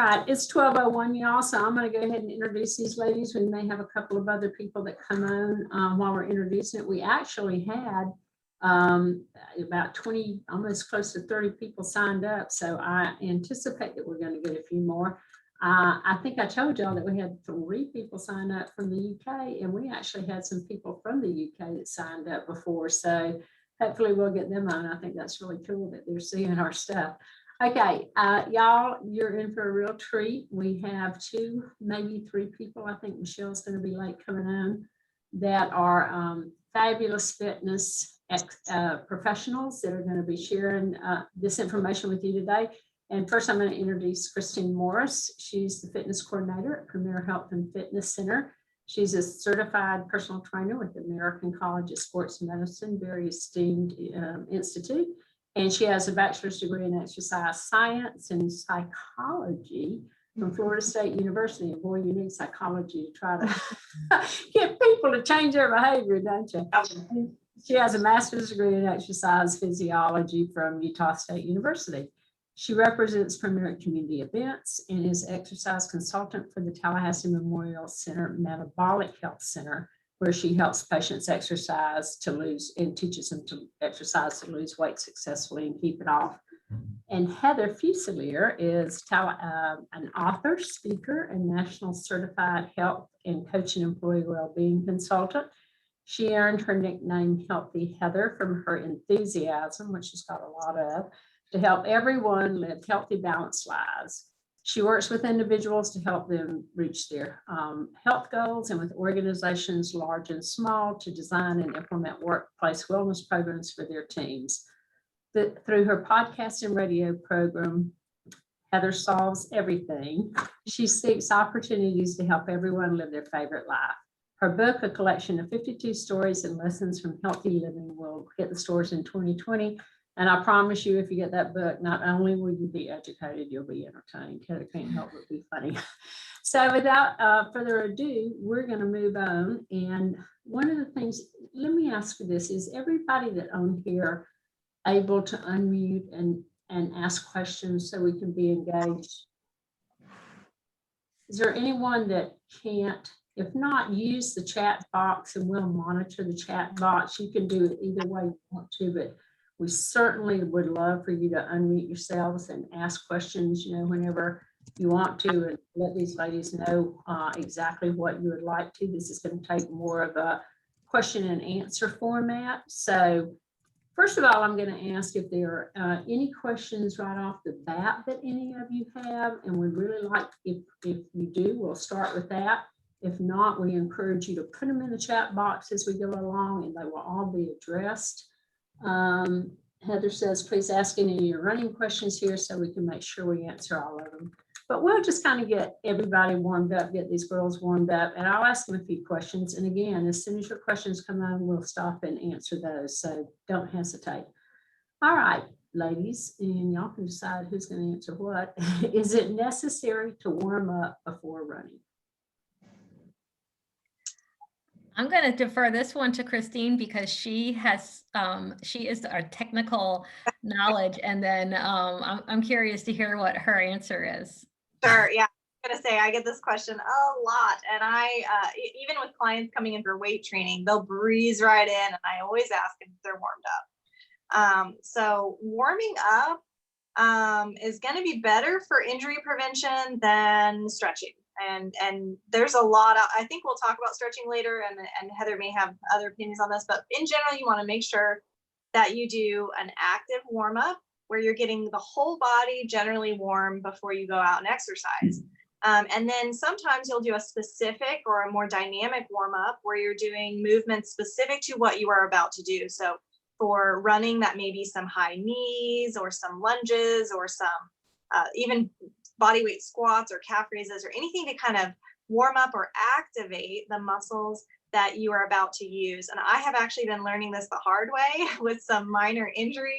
right, it's 12:01, y'all, so I'm going to go ahead and introduce these ladies. We may have a couple of other people that come on while we're introducing it. We actually had about 20, almost close to 30 people signed up, so I anticipate that we're going to get a few more. I think I told y'all that we had 3 people sign up from the UK, and we actually had some people from the UK that signed up before, so hopefully we'll get them on. I think that's really cool that they're seeing our stuff. Okay, y'all, you're in for a real treat. We have 2, maybe 3 people. I think Michelle's going to be late coming on, that are fabulous fitness professionals that are going to be sharing this information with you today. And first, I'm going to introduce Christine Morris. She's the fitness coordinator at Premier Health and Fitness Center. She's a certified personal trainer with the American College of Sports Medicine, very esteemed institute. And she has a bachelor's degree in exercise science and psychology from Florida State University. And boy, you need psychology to try to get people to change their behavior, don't you? She has a master's degree in exercise physiology from Utah State University. She represents Premier Community Events and is exercise consultant for the Tallahassee Memorial Center Metabolic Health Center, where she helps patients exercise to lose and teaches them to exercise to lose weight successfully and keep it off. And Heather Fusilier is an author, speaker, and national certified health and coaching employee well-being consultant. She earned her nickname Healthy Heather from her enthusiasm, which she's got a lot of, to help everyone live healthy, balanced lives. She works with individuals to help them reach their health goals and with organizations large and small to design and implement workplace wellness programs for their teams. Through her podcast and radio program, Heather Solves Everything, she seeks opportunities to help everyone live their favorite life. Her book, a collection of 52 stories and lessons from healthy living, will hit the stores in 2020. And I promise you, if you get that book, not only will you be educated, you'll be entertained. Heather can't help but be funny. So without further ado, we're going to move on. And one of the things, let me ask you this, is everybody that on here able to unmute and ask questions so we can be engaged? Is there anyone that can't? If not, use the chat box and we'll monitor the chat box. You can do it either way you want to, but we certainly would love for you to unmute yourselves and ask questions, whenever you want to, and let these ladies know exactly what you would like to. This is going to take more of a question and answer format. So first of all, I'm going to ask if there are any questions right off the bat that any of you have, and we'd really like, if you do, we'll start with that. If not, we encourage you to put them in the chat box as we go along, and they will all be addressed. Heather says, please ask any of your running questions here so we can make sure we answer all of them. But we'll just kind of get everybody warmed up, get these girls warmed up, and I'll ask them a few questions. And again, as soon as your questions come on, we'll stop and answer those. So don't hesitate. All right, ladies, and y'all can decide who's going to answer what. Is it necessary to warm up before running? I'm going to defer this one to Christine because she is our technical knowledge, and then I'm curious to hear what her answer is. Sure. Yeah. I'm going to say I get this question a lot, and I even with clients coming in for weight training, they'll breeze right in, and I always ask if they're warmed up. So warming up is going to be better for injury prevention than stretching. And there's a lot of, I think we'll talk about stretching later, and Heather may have other opinions on this, but in general, you want to make sure that you do an active warm up where you're getting the whole body generally warm before you go out and exercise. And then sometimes you'll do a specific or a more dynamic warm up where you're doing movements specific to what you are about to do. So for running, that may be some high knees or some lunges or some even body weight squats or calf raises or anything to kind of warm up or activate the muscles that you are about to use. And I have actually been learning this the hard way with some minor injuries,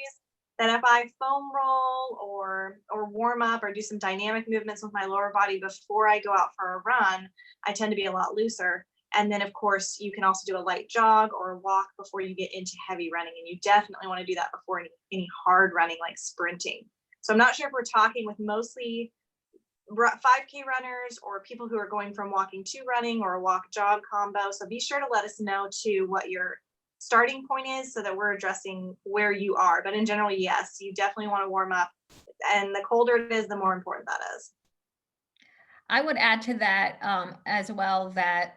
that if I foam roll or warm up or do some dynamic movements with my lower body before I go out for a run, I tend to be a lot looser. And then of course you can also do a light jog or walk before you get into heavy running. And you definitely want to do that before any hard running like sprinting. So I'm not sure if we're talking with mostly 5K runners or people who are going from walking to running or a walk jog combo. So be sure to let us know too what your starting point is so that we're addressing where you are. But in general, yes, you definitely want to warm up. And the colder it is, the more important that is. I would add to that as well that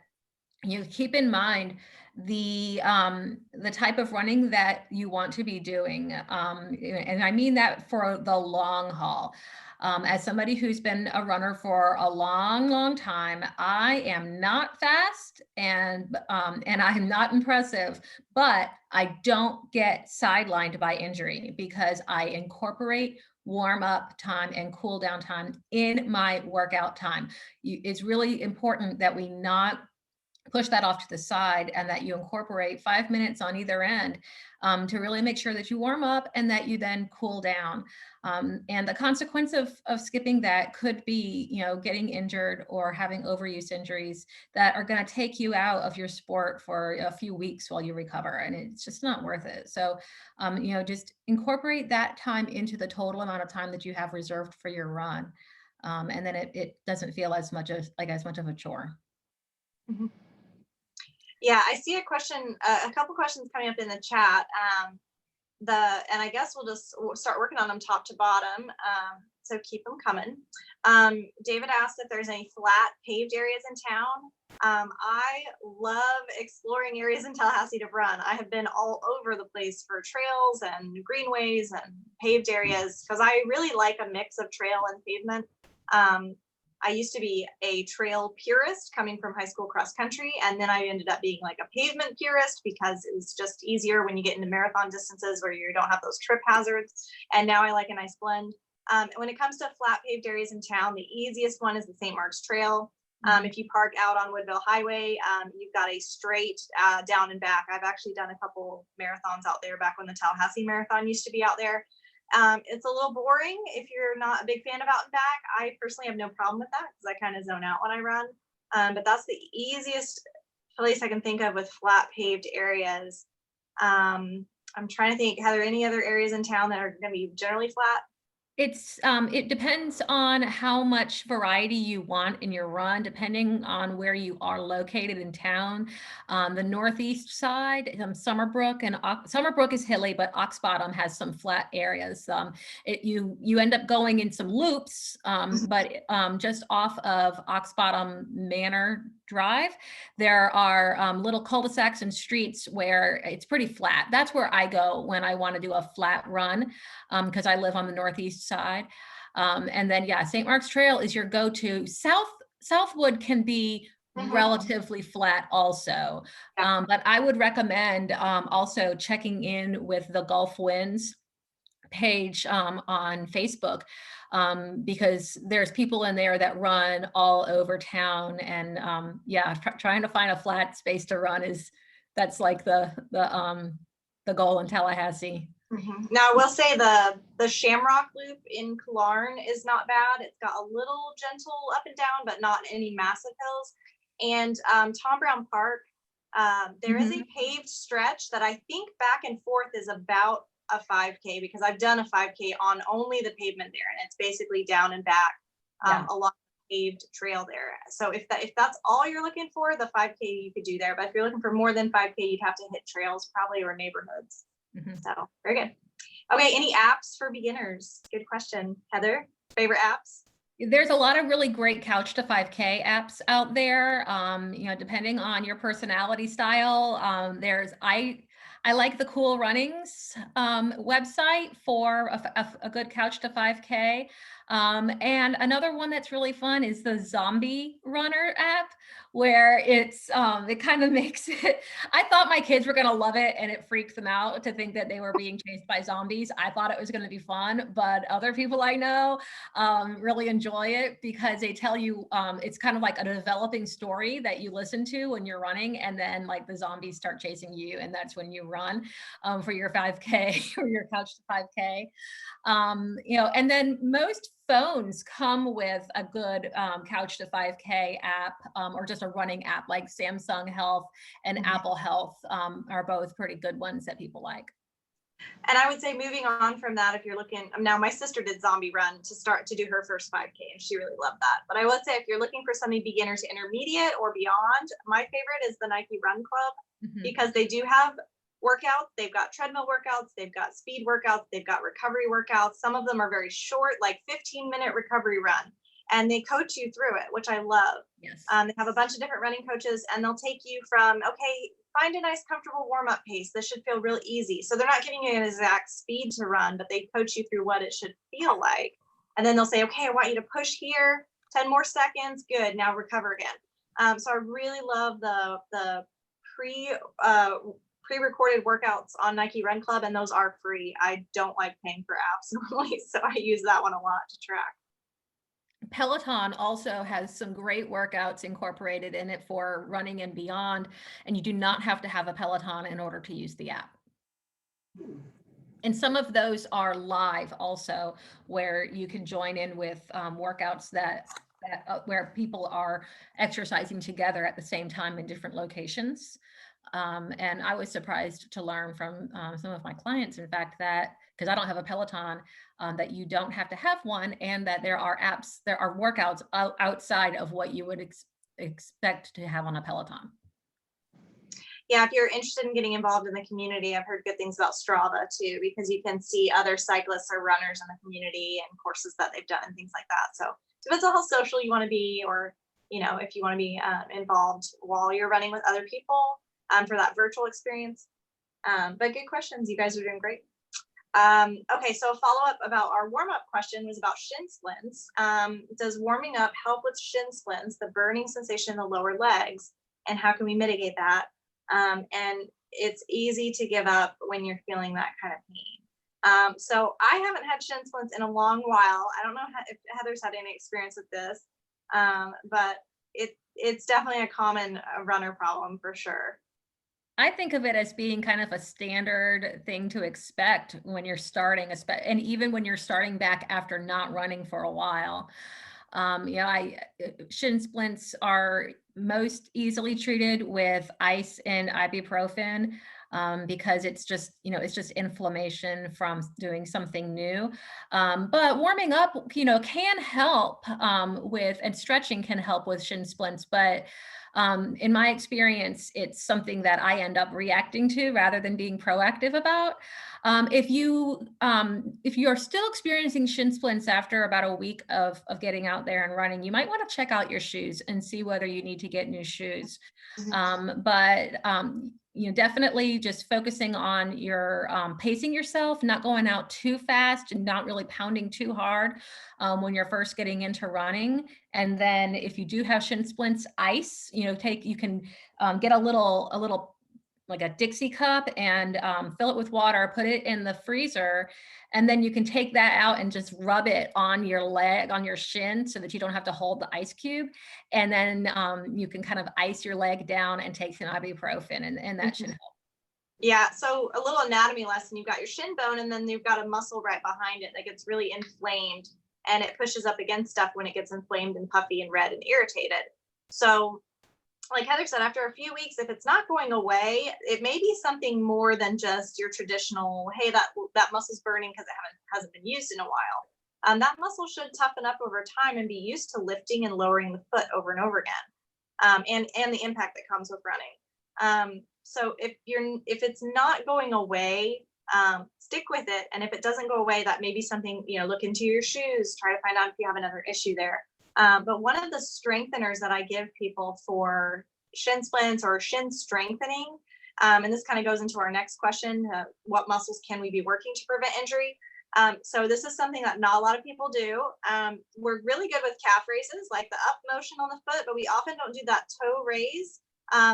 you keep in mind the type of running that you want to be doing. And I mean that for the long haul. As somebody who's been a runner for a long, long time, I am not fast and I'm not impressive, but I don't get sidelined by injury because I incorporate warm up time and cool down time in my workout time. It's really important that we not push that off to the side and that you incorporate 5 minutes on either end to really make sure that you warm up and that you then cool down. And the consequence of skipping that could be, getting injured or having overuse injuries that are going to take you out of your sport for a few weeks while you recover. And it's just not worth it. So, just incorporate that time into the total amount of time that you have reserved for your run. And then it doesn't feel as much of a chore. Mm-hmm. Yeah, I see a couple questions coming up in the chat. And I guess we'll start working on them top to bottom. So keep them coming. David asked if there's any flat paved areas in town. I love exploring areas in Tallahassee to run. I have been all over the place for trails and greenways and paved areas because I really like a mix of trail and pavement. I used to be a trail purist coming from high school cross country, and then I ended up being like a pavement purist because it was just easier when you get into marathon distances where you don't have those trip hazards. And now I like a nice blend. When it comes to flat paved areas in town, the easiest one is the St. Mark's Trail. If you park out on Woodville Highway, you've got a straight down and back. I've actually done a couple marathons out there back when the Tallahassee Marathon used to be out there. It's a little boring if you're not a big fan of out and back. I personally have no problem with that because I kind of zone out when I run. But that's the easiest place I can think of with flat paved areas. I'm trying to think, are there any other areas in town that are going to be generally flat? It depends on how much variety you want in your run, depending on where you are located in town. The northeast side, Summerbrook, and Summerbrook is hilly, but Ox Bottom has some flat areas. You end up going in some loops, but just off of Ox Bottom Manor Drive, there are little cul-de-sacs and streets where it's pretty flat. That's where I go when I want to do a flat run because I live on the northeast side. And then, St. Mark's Trail is your go-to. Southwood can be relatively flat also. But I would recommend also checking in with the Gulf Winds page on Facebook because there's people in there that run all over town. And trying to find a flat space to run that's like the goal in Tallahassee. Now, I will say the Shamrock Loop in Killearn is not bad. It's got a little gentle up and down, but not any massive hills. And Tom Brown Park, there is a paved stretch that I think back and forth is about a 5K because I've done a 5K on only the pavement there, and it's basically down and back along the paved trail there. So if that's all you're looking for, the 5K you could do there. But if you're looking for more than 5K, you'd have to hit trails probably or neighborhoods. So very good. Okay, any apps for beginners? Good question. Heather, favorite apps? There's a lot of really great Couch to 5K apps out there. Depending on your personality style, I like the Cool Runnings website for a good Couch to 5K. And another one that's really fun is the Zombie Runner app, where it kind of makes it, I thought my kids were going to love it, and it freaks them out to think that they were being chased by zombies. I thought it was going to be fun, but other people I know really enjoy it because they tell you it's kind of like a developing story that you listen to when you're running, and then like the zombies start chasing you, and that's when you run for your 5K or your Couch to 5K. And then most phones come with a good Couch to 5K app or just a running app, like Samsung Health and Apple Health are both pretty good ones that people like. And I would say moving on from that, if you're looking, now my sister did Zombie Run to start to do her first 5K and she really loved that. But I would say if you're looking for something beginner to intermediate or beyond, my favorite is the Nike Run Club Mhm. because they do have workouts. They've got treadmill workouts, they've got speed workouts, they've got recovery workouts. Some of them are very short, like 15-minute recovery run. And they coach you through it, which I love. Yes. They have a bunch of different running coaches and they'll take you from, okay, find a nice comfortable warm-up pace. This should feel real easy. So they're not giving you an exact speed to run, but they coach you through what it should feel like. And then they'll say, okay, I want you to push here, 10 more seconds. Good, now recover again. So I really love the pre-recorded workouts on Nike Run Club, and those are free. I don't like paying for apps normally, so I use that one a lot to track. Peloton also has some great workouts incorporated in it for running and beyond, and you do not have to have a Peloton in order to use the app. And some of those are live also, where you can join in with workouts that where people are exercising together at the same time in different locations. And I was surprised to learn from some of my clients, in fact, that because I don't have a Peloton, that you don't have to have one, and that there are apps, there are workouts outside of what you would expect to have on a Peloton. Yeah, if you're interested in getting involved in the community, I've heard good things about Strava too, because you can see other cyclists or runners in the community and courses that they've done and things like that. So depends on how social you want to be, or if you want to be involved while you're running with other people for that virtual experience. But good questions. You guys are doing great. Okay, so a follow-up about our warm-up question was about shin splints. Does warming up help with shin splints, the burning sensation in the lower legs, and how can we mitigate that? And it's easy to give up when you're feeling that kind of pain. So I haven't had shin splints in a long while. I don't know if Heather's had any experience with this, but it's definitely a common runner problem for sure. I think of it as being kind of a standard thing to expect when you're starting, and even when you're starting back after not running for a while. Shin splints are most easily treated with ice and ibuprofen because it's just inflammation from doing something new. But warming up, can help with, and stretching can help with shin splints, but in my experience, it's something that I end up reacting to rather than being proactive about. If you are still experiencing shin splints after about a week of getting out there and running, you might want to check out your shoes and see whether you need to get new shoes. Definitely just focusing on your pacing yourself, not going out too fast and not really pounding too hard when you're first getting into running. And then if you do have shin splints, ice, you can get a little like a Dixie cup and fill it with water, put it in the freezer, and then you can take that out and just rub it on your leg, on your shin, so that you don't have to hold the ice cube. And then you can kind of ice your leg down and take some ibuprofen, and that should help. Yeah, so a little anatomy lesson, you've got your shin bone and then you've got a muscle right behind it that gets really inflamed, and it pushes up against stuff when it gets inflamed and puffy and red and irritated. So like Heather said, after a few weeks, if it's not going away, it may be something more than just your traditional, hey, that muscle's burning because it hasn't been used in a while. That muscle should toughen up over time and be used to lifting and lowering the foot over and over again, and the impact that comes with running. So if it's not going away, stick with it. And if it doesn't go away, that may be something, look into your shoes, try to find out if you have another issue there. But one of the strengtheners that I give people for shin splints or shin strengthening, and this kind of goes into our next question, what muscles can we be working to prevent injury? So this is something that not a lot of people do. We're really good with calf raises, like the up motion on the foot, but we often don't do that toe raise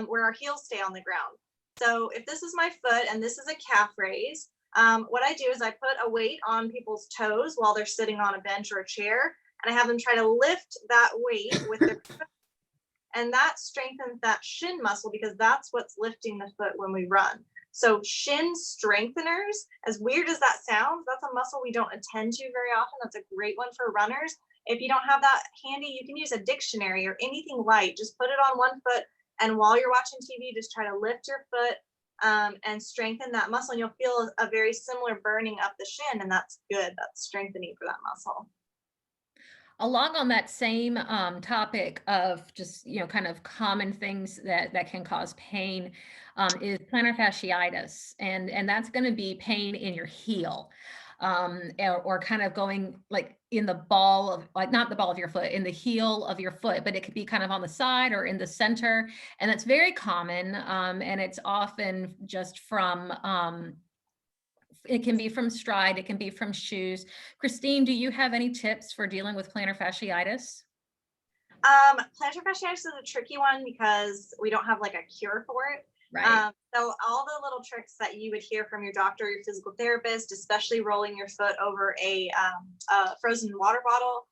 where our heels stay on the ground. So if this is my foot and this is a calf raise, what I do is I put a weight on people's toes while they're sitting on a bench or a chair, and I have them try to lift that weight with their foot. And that strengthens that shin muscle because that's what's lifting the foot when we run. So shin strengtheners, as weird as that sounds, that's a muscle we don't attend to very often. That's a great one for runners. If you don't have that handy, you can use a dictionary or anything light. Just put it on one foot, and while you're watching TV, just try to lift your foot and strengthen that muscle. And you'll feel a very similar burning up the shin, and that's good. That's strengthening for that muscle. Along on that same topic of just, kind of common things that can cause pain, is plantar fasciitis. And that's going to be pain in your heel, or kind of going like in the ball of, like, not the ball of your foot, in the heel of your foot, but it could be kind of on the side or in the center. And that's very common. And it's often just from, it can be from stride, it can be from shoes. Christine, do you have any tips for dealing with plantar fasciitis? Plantar fasciitis is a tricky one because we don't have like a cure for it. Right. So all the little tricks that you would hear from your doctor, your physical therapist, especially rolling your foot over a frozen water bottle,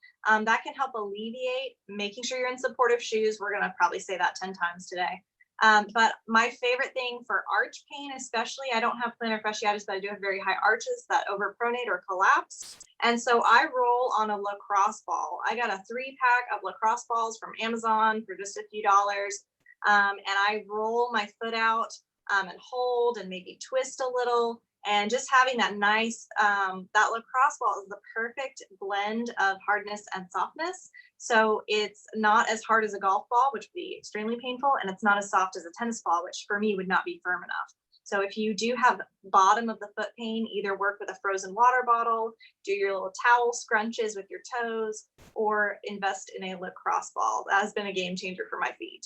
that can help alleviate, making sure you're in supportive shoes. We're going to probably say that 10 times today. But my favorite thing for arch pain, especially, I don't have plantar fasciitis, but I do have very high arches that overpronate or collapse. And so I roll on a lacrosse ball. I got a 3-pack of lacrosse balls from Amazon for just a few dollars. And I roll my foot out and hold and maybe twist a little. And just having that nice, that lacrosse ball is the perfect blend of hardness and softness. So it's not as hard as a golf ball, which would be extremely painful, and it's not as soft as a tennis ball, which for me would not be firm enough. So if you do have bottom of the foot pain, either work with a frozen water bottle, do your little towel scrunches with your toes, or invest in a lacrosse ball. That has been a game changer for my feet.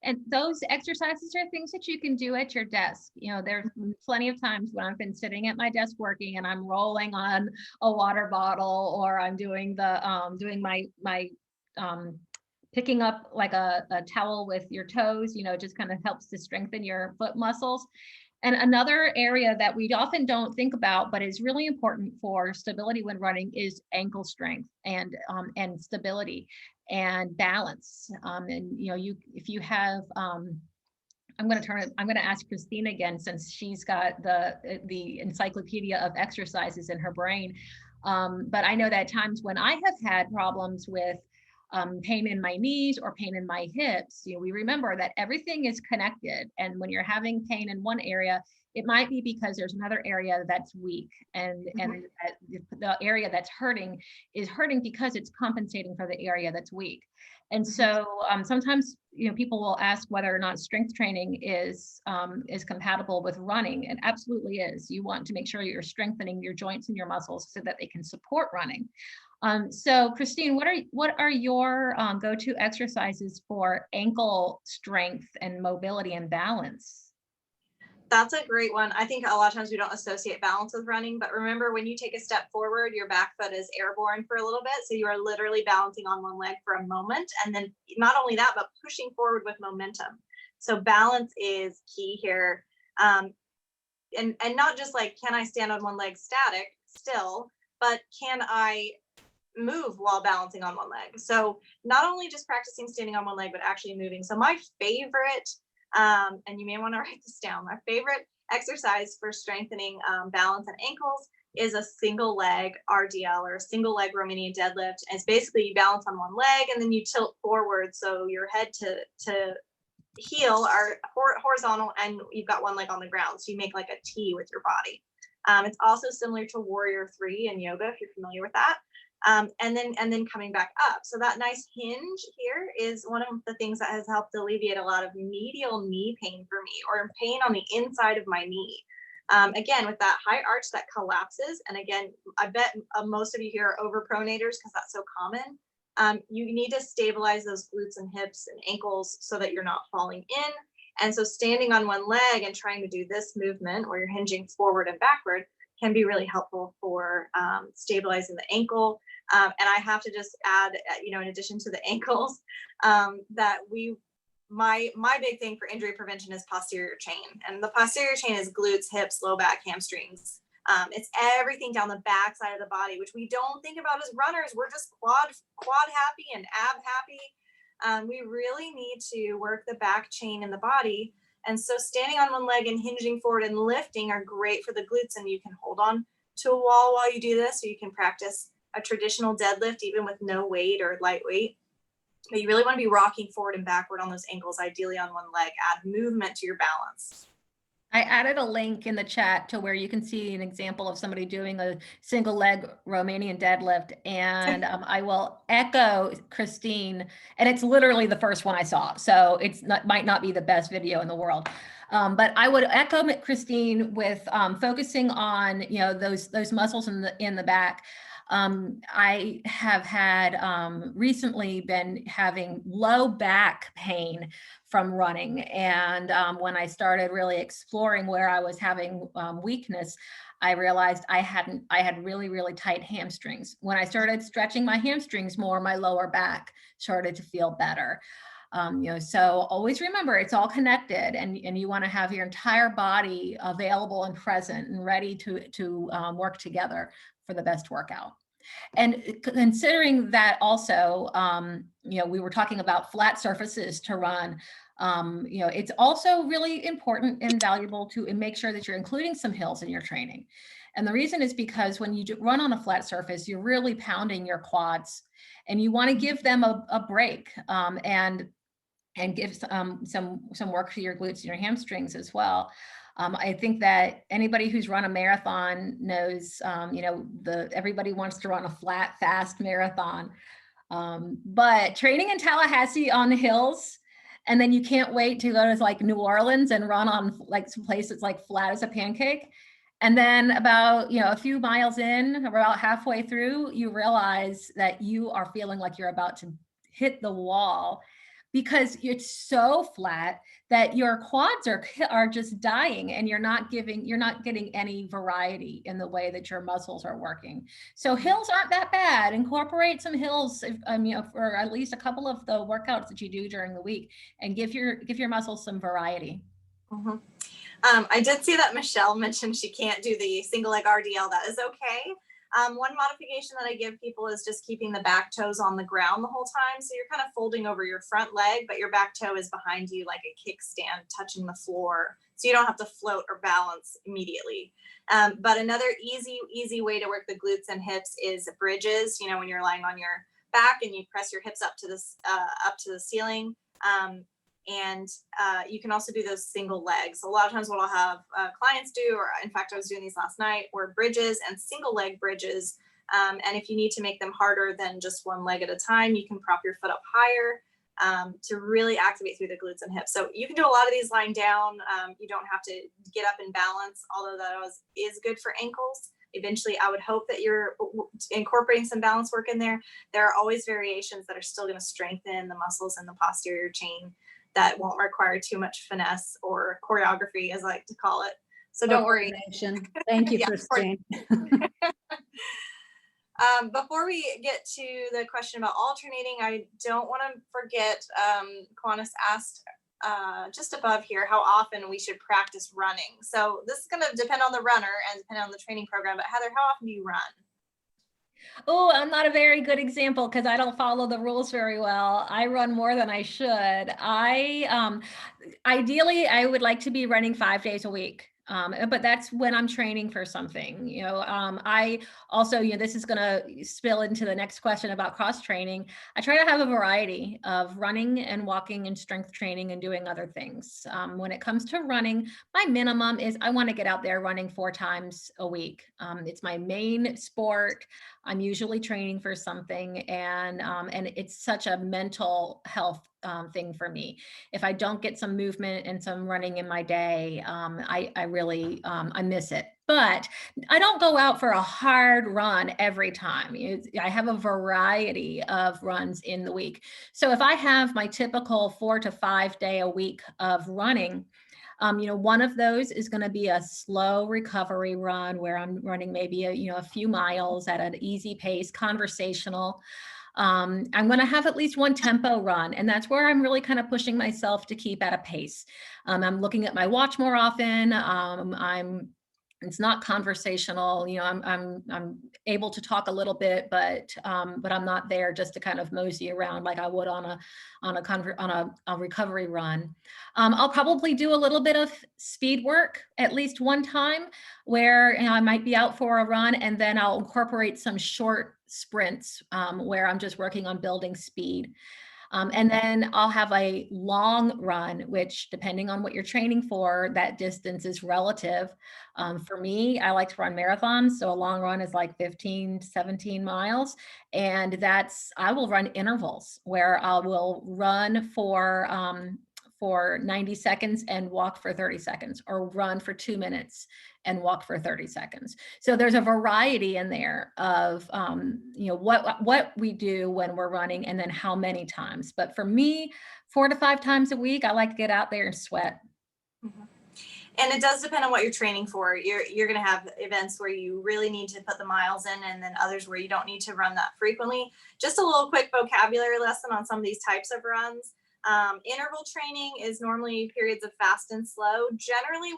And those exercises are things that you can do at your desk. There's plenty of times when I've been sitting at my desk working and I'm rolling on a water bottle, or I'm doing my picking up like a towel with your toes, just kind of helps to strengthen your foot muscles. And another area that we often don't think about, but is really important for stability when running, is ankle strength and stability and balance. If you have, I'm going to ask Christine again, since she's got the encyclopedia of exercises in her brain. But I know that at times when I have had problems with pain in my knees or pain in my hips, we remember that everything is connected. And when you're having pain in one area, it might be because there's another area that's weak, and the area that's hurting is hurting because it's compensating for the area that's weak. And so sometimes people will ask whether or not strength training is compatible with running. It absolutely is. You want to make sure you're strengthening your joints and your muscles so that they can support running. So Christine, what are your go-to exercises for ankle strength and mobility and balance? That's a great one. I think a lot of times we don't associate balance with running, but remember, when you take a step forward, your back foot is airborne for a little bit. So you are literally balancing on one leg for a moment. And then not only that, but pushing forward with momentum. So balance is key here. And not just like, can I stand on one leg static still, but can I move while balancing on one leg? So not only just practicing standing on one leg, but actually moving. So my favorite, and you may want to write this down, my favorite exercise for strengthening balance and ankles is a single leg RDL, or a single leg Romanian deadlift. And it's basically you balance on one leg and then you tilt forward, so your head to heel are horizontal and you've got one leg on the ground. So you make like a T with your body. It's also similar to Warrior 3 in yoga, if you're familiar with that. And then coming back up. So that nice hinge here is one of the things that has helped alleviate a lot of medial knee pain for me, or pain on the inside of my knee. Again, with that high arch that collapses. And again, I bet most of you here are overpronators because that's so common. You need to stabilize those glutes and hips and ankles so that you're not falling in. And so standing on one leg and trying to do this movement where you're hinging forward and backward can be really helpful for stabilizing the ankle. And I have to just add, in addition to the ankles, that my big thing for injury prevention is posterior chain. And the posterior chain is glutes, hips, low back, hamstrings. It's everything down the back side of the body, which we don't think about as runners. We're just quad happy and ab happy. We really need to work the back chain in the body. And so standing on one leg and hinging forward and lifting are great for the glutes, and you can hold on to a wall while you do this, so you can practice a traditional deadlift even with no weight or light weight. But you really want to be rocking forward and backward on those ankles, ideally on one leg. Add movement to your balance. I added a link in the chat to where you can see an example of somebody doing a single leg Romanian deadlift. And I will echo Christine, and it's literally the first one I saw. So it's not, might not be the best video in the world. But I would echo Christine with focusing on, you know, those muscles in the back. I have had recently been having low back pain from running. And when I started really exploring where I was having weakness, I realized I had really, really tight hamstrings. When I started stretching my hamstrings more, my lower back started to feel better. You know, so always remember it's all connected, and you want to have your entire body available and present and ready to work together for the best workout. And considering that also, you know, we were talking about flat surfaces to run. You know, it's also really important and valuable to make sure that you're including some hills in your training. And the reason is because when you run on a flat surface, you're really pounding your quads, and you want to give them a break and give some work to your glutes and your hamstrings as well. I think that anybody who's run a marathon knows, you know, everybody wants to run a flat, fast marathon. But training in Tallahassee on the hills, and then you can't wait to go to like New Orleans and run on like some place that's like flat as a pancake. And then about, you know, a few miles in, about halfway through, you realize that you are feeling like you're about to hit the wall, because it's so flat that your quads are just dying, and you're not getting any variety in the way that your muscles are working. So hills aren't that bad. Incorporate some hills, you know, for at least a couple of the workouts that you do during the week, and give your muscles some variety. Mm-hmm. I did see that Michelle mentioned she can't do the single leg RDL. That is okay. One modification that I give people is just keeping the back toes on the ground the whole time. So you're kind of folding over your front leg, but your back toe is behind you like a kickstand touching the floor. So you don't have to float or balance immediately. But another easy way to work the glutes and hips is bridges. You know, when you're lying on your back and you press your hips up to the ceiling. And you can also do those single legs. A lot of times what I'll have clients do, or in fact, I was doing these last night, were bridges and single leg bridges. And if you need to make them harder than just one leg at a time, you can prop your foot up higher to really activate through the glutes and hips. So you can do a lot of these lying down. You don't have to get up and balance, although that is good for ankles. Eventually, I would hope that you're incorporating some balance work in there. There are always variations that are still going to strengthen the muscles in the posterior chain that won't require too much finesse or choreography, as I like to call it. So don't worry. Thank you, Yeah, Christine. Before we get to the question about alternating, I don't want to forget, Kiwanis asked just above here how often we should practice running. So this is going to depend on the runner and depend on the training program. But Heather, how often do you run? Oh, I'm not a very good example because I don't follow the rules very well. I run more than I should. Ideally, I would like to be running 5 days a week. But that's when I'm training for something, you know. I also, you know, this is going to spill into the next question about cross training. I try to have a variety of running and walking and strength training and doing other things. When it comes to running, my minimum is I want to get out there running 4 times a week. It's my main sport. I'm usually training for something, and it's such a mental health thing for me. If I don't get some movement and some running in my day, I really I miss it. But I don't go out for a hard run every time. I have a variety of runs in the week. So if I have my typical 4 to 5 day a week of running, you know, one of those is going to be a slow recovery run where I'm running maybe a few miles at an easy pace, conversational. I'm going to have at least one tempo run, and that's where I'm really kind of pushing myself to keep at a pace. I'm looking at my watch more often. It's not conversational, you know. I'm able to talk a little bit, but I'm not there just to kind of mosey around like I would on a recovery run. I'll probably do a little bit of speed work at least one time, where, you know, I might be out for a run, and then I'll incorporate some short sprints where I'm just working on building speed. And then I'll have a long run, which depending on what you're training for, that distance is relative. For me, I like to run marathons. So a long run is like 15, 17 miles. And I will run intervals where I will run for 90 seconds and walk for 30 seconds, or run for 2 minutes and walk for 30 seconds. So there's a variety in there of, what we do when we're running and then how many times. But for me, 4 to 5 times a week, I like to get out there and sweat. And it does depend on what you're training for. You're going to have events where you really need to put the miles in, and then others where you don't need to run that frequently. Just a little quick vocabulary lesson on some of these types of runs. Interval training is normally periods of fast and slow, generally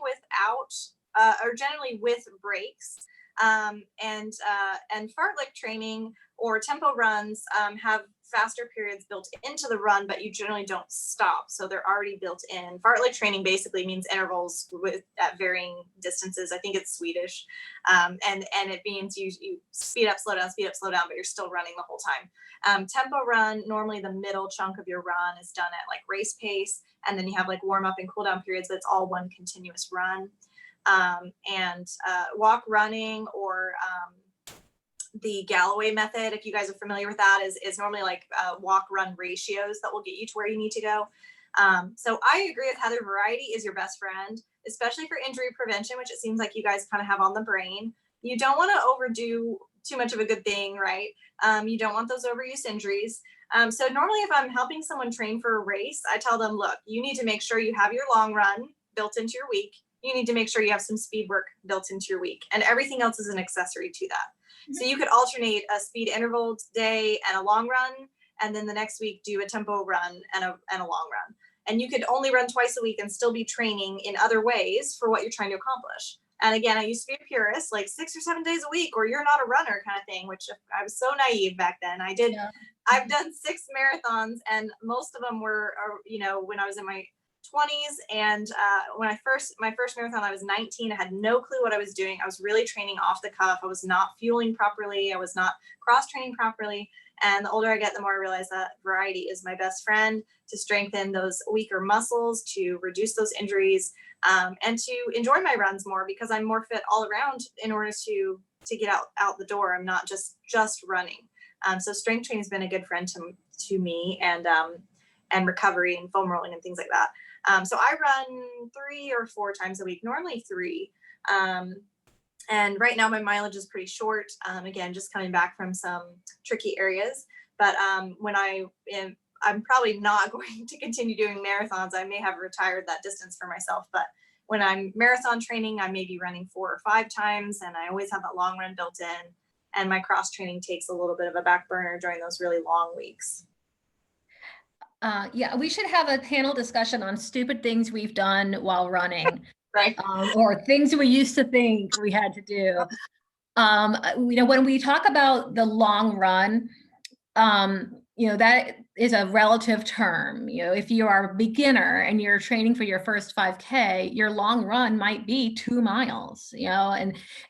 generally with breaks. And fartlek training or tempo runs have faster periods built into the run, but you generally don't stop. So they're already built in. Fartlek training basically means intervals at varying distances. I think it's Swedish. And it means you speed up, slow down, but you're still running the whole time. Tempo run, normally the middle chunk of your run is done at like race pace. And then you have like warm up and cool down periods, but it's all one continuous run. Walk running, or the Galloway method, if you guys are familiar with that, is normally like walk run ratios that will get you to where you need to go. So I agree with Heather, variety is your best friend, especially for injury prevention, which it seems like you guys kind of have on the brain. You don't want to overdo too much of a good thing, right? You don't want those overuse injuries. So normally if I'm helping someone train for a race, I tell them, look, you need to make sure you have your long run built into your week. You need to make sure you have some speed work built into your week, and everything else is an accessory to that. So you could alternate a speed interval day and a long run, and then the next week do a tempo run and a long run. And you could only run twice a week and still be training in other ways for what you're trying to accomplish. And again, I used to be a purist, like 6 or 7 days a week, or you're not a runner kind of thing, which I was so naive back then. I've done 6 marathons, and most of them were, when I was in my 20s. And when my first marathon, I was 19. I had no clue what I was doing. I was really training off the cuff. I was not fueling properly. I was not cross training properly. And the older I get, the more I realize that variety is my best friend to strengthen those weaker muscles, to reduce those injuries, and to enjoy my runs more, because I'm more fit all around in order to get out the door. I'm not just running. So strength training has been a good friend to me, and recovery and foam rolling and things like that. So I run 3 or 4 times a week, normally 3. And right now my mileage is pretty short. Again, just coming back from some tricky areas. But I'm probably not going to continue doing marathons. I may have retired that distance for myself. But when I'm marathon training, I may be running 4 or 5 times. And I always have that long run built in. And my cross training takes a little bit of a back burner during those really long weeks. Yeah, we should have a panel discussion on stupid things we've done while running. Right. Or things we used to think we had to do. When we talk about the long run, that is a relative term. If you are a beginner and you're training for your first 5K, your long run might be 2 miles,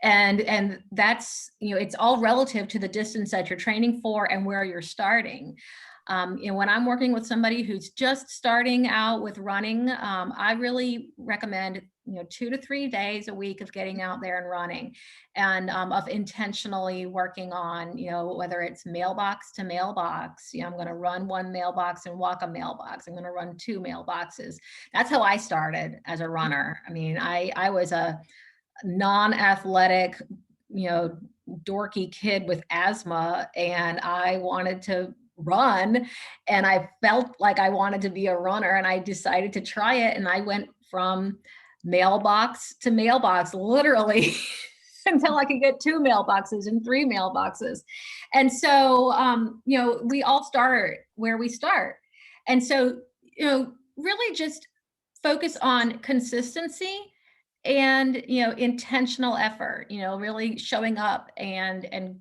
and that's, it's all relative to the distance that you're training for and where you're starting. When I'm working with somebody who's just starting out with running, I really recommend 2 to 3 days a week of getting out there and running, and of intentionally working on, whether it's mailbox to mailbox. I'm going to run 1 mailbox and walk a mailbox. I'm going to run 2 mailboxes. That's how I started as a runner. I mean, I was a non-athletic, dorky kid with asthma, and I wanted to run, and I felt like I wanted to be a runner, and I decided to try it, and I went from mailbox to mailbox, literally, until I could get 2 mailboxes and 3 mailboxes. And so, we all start where we start. And so, really just focus on consistency and, intentional effort, really showing up and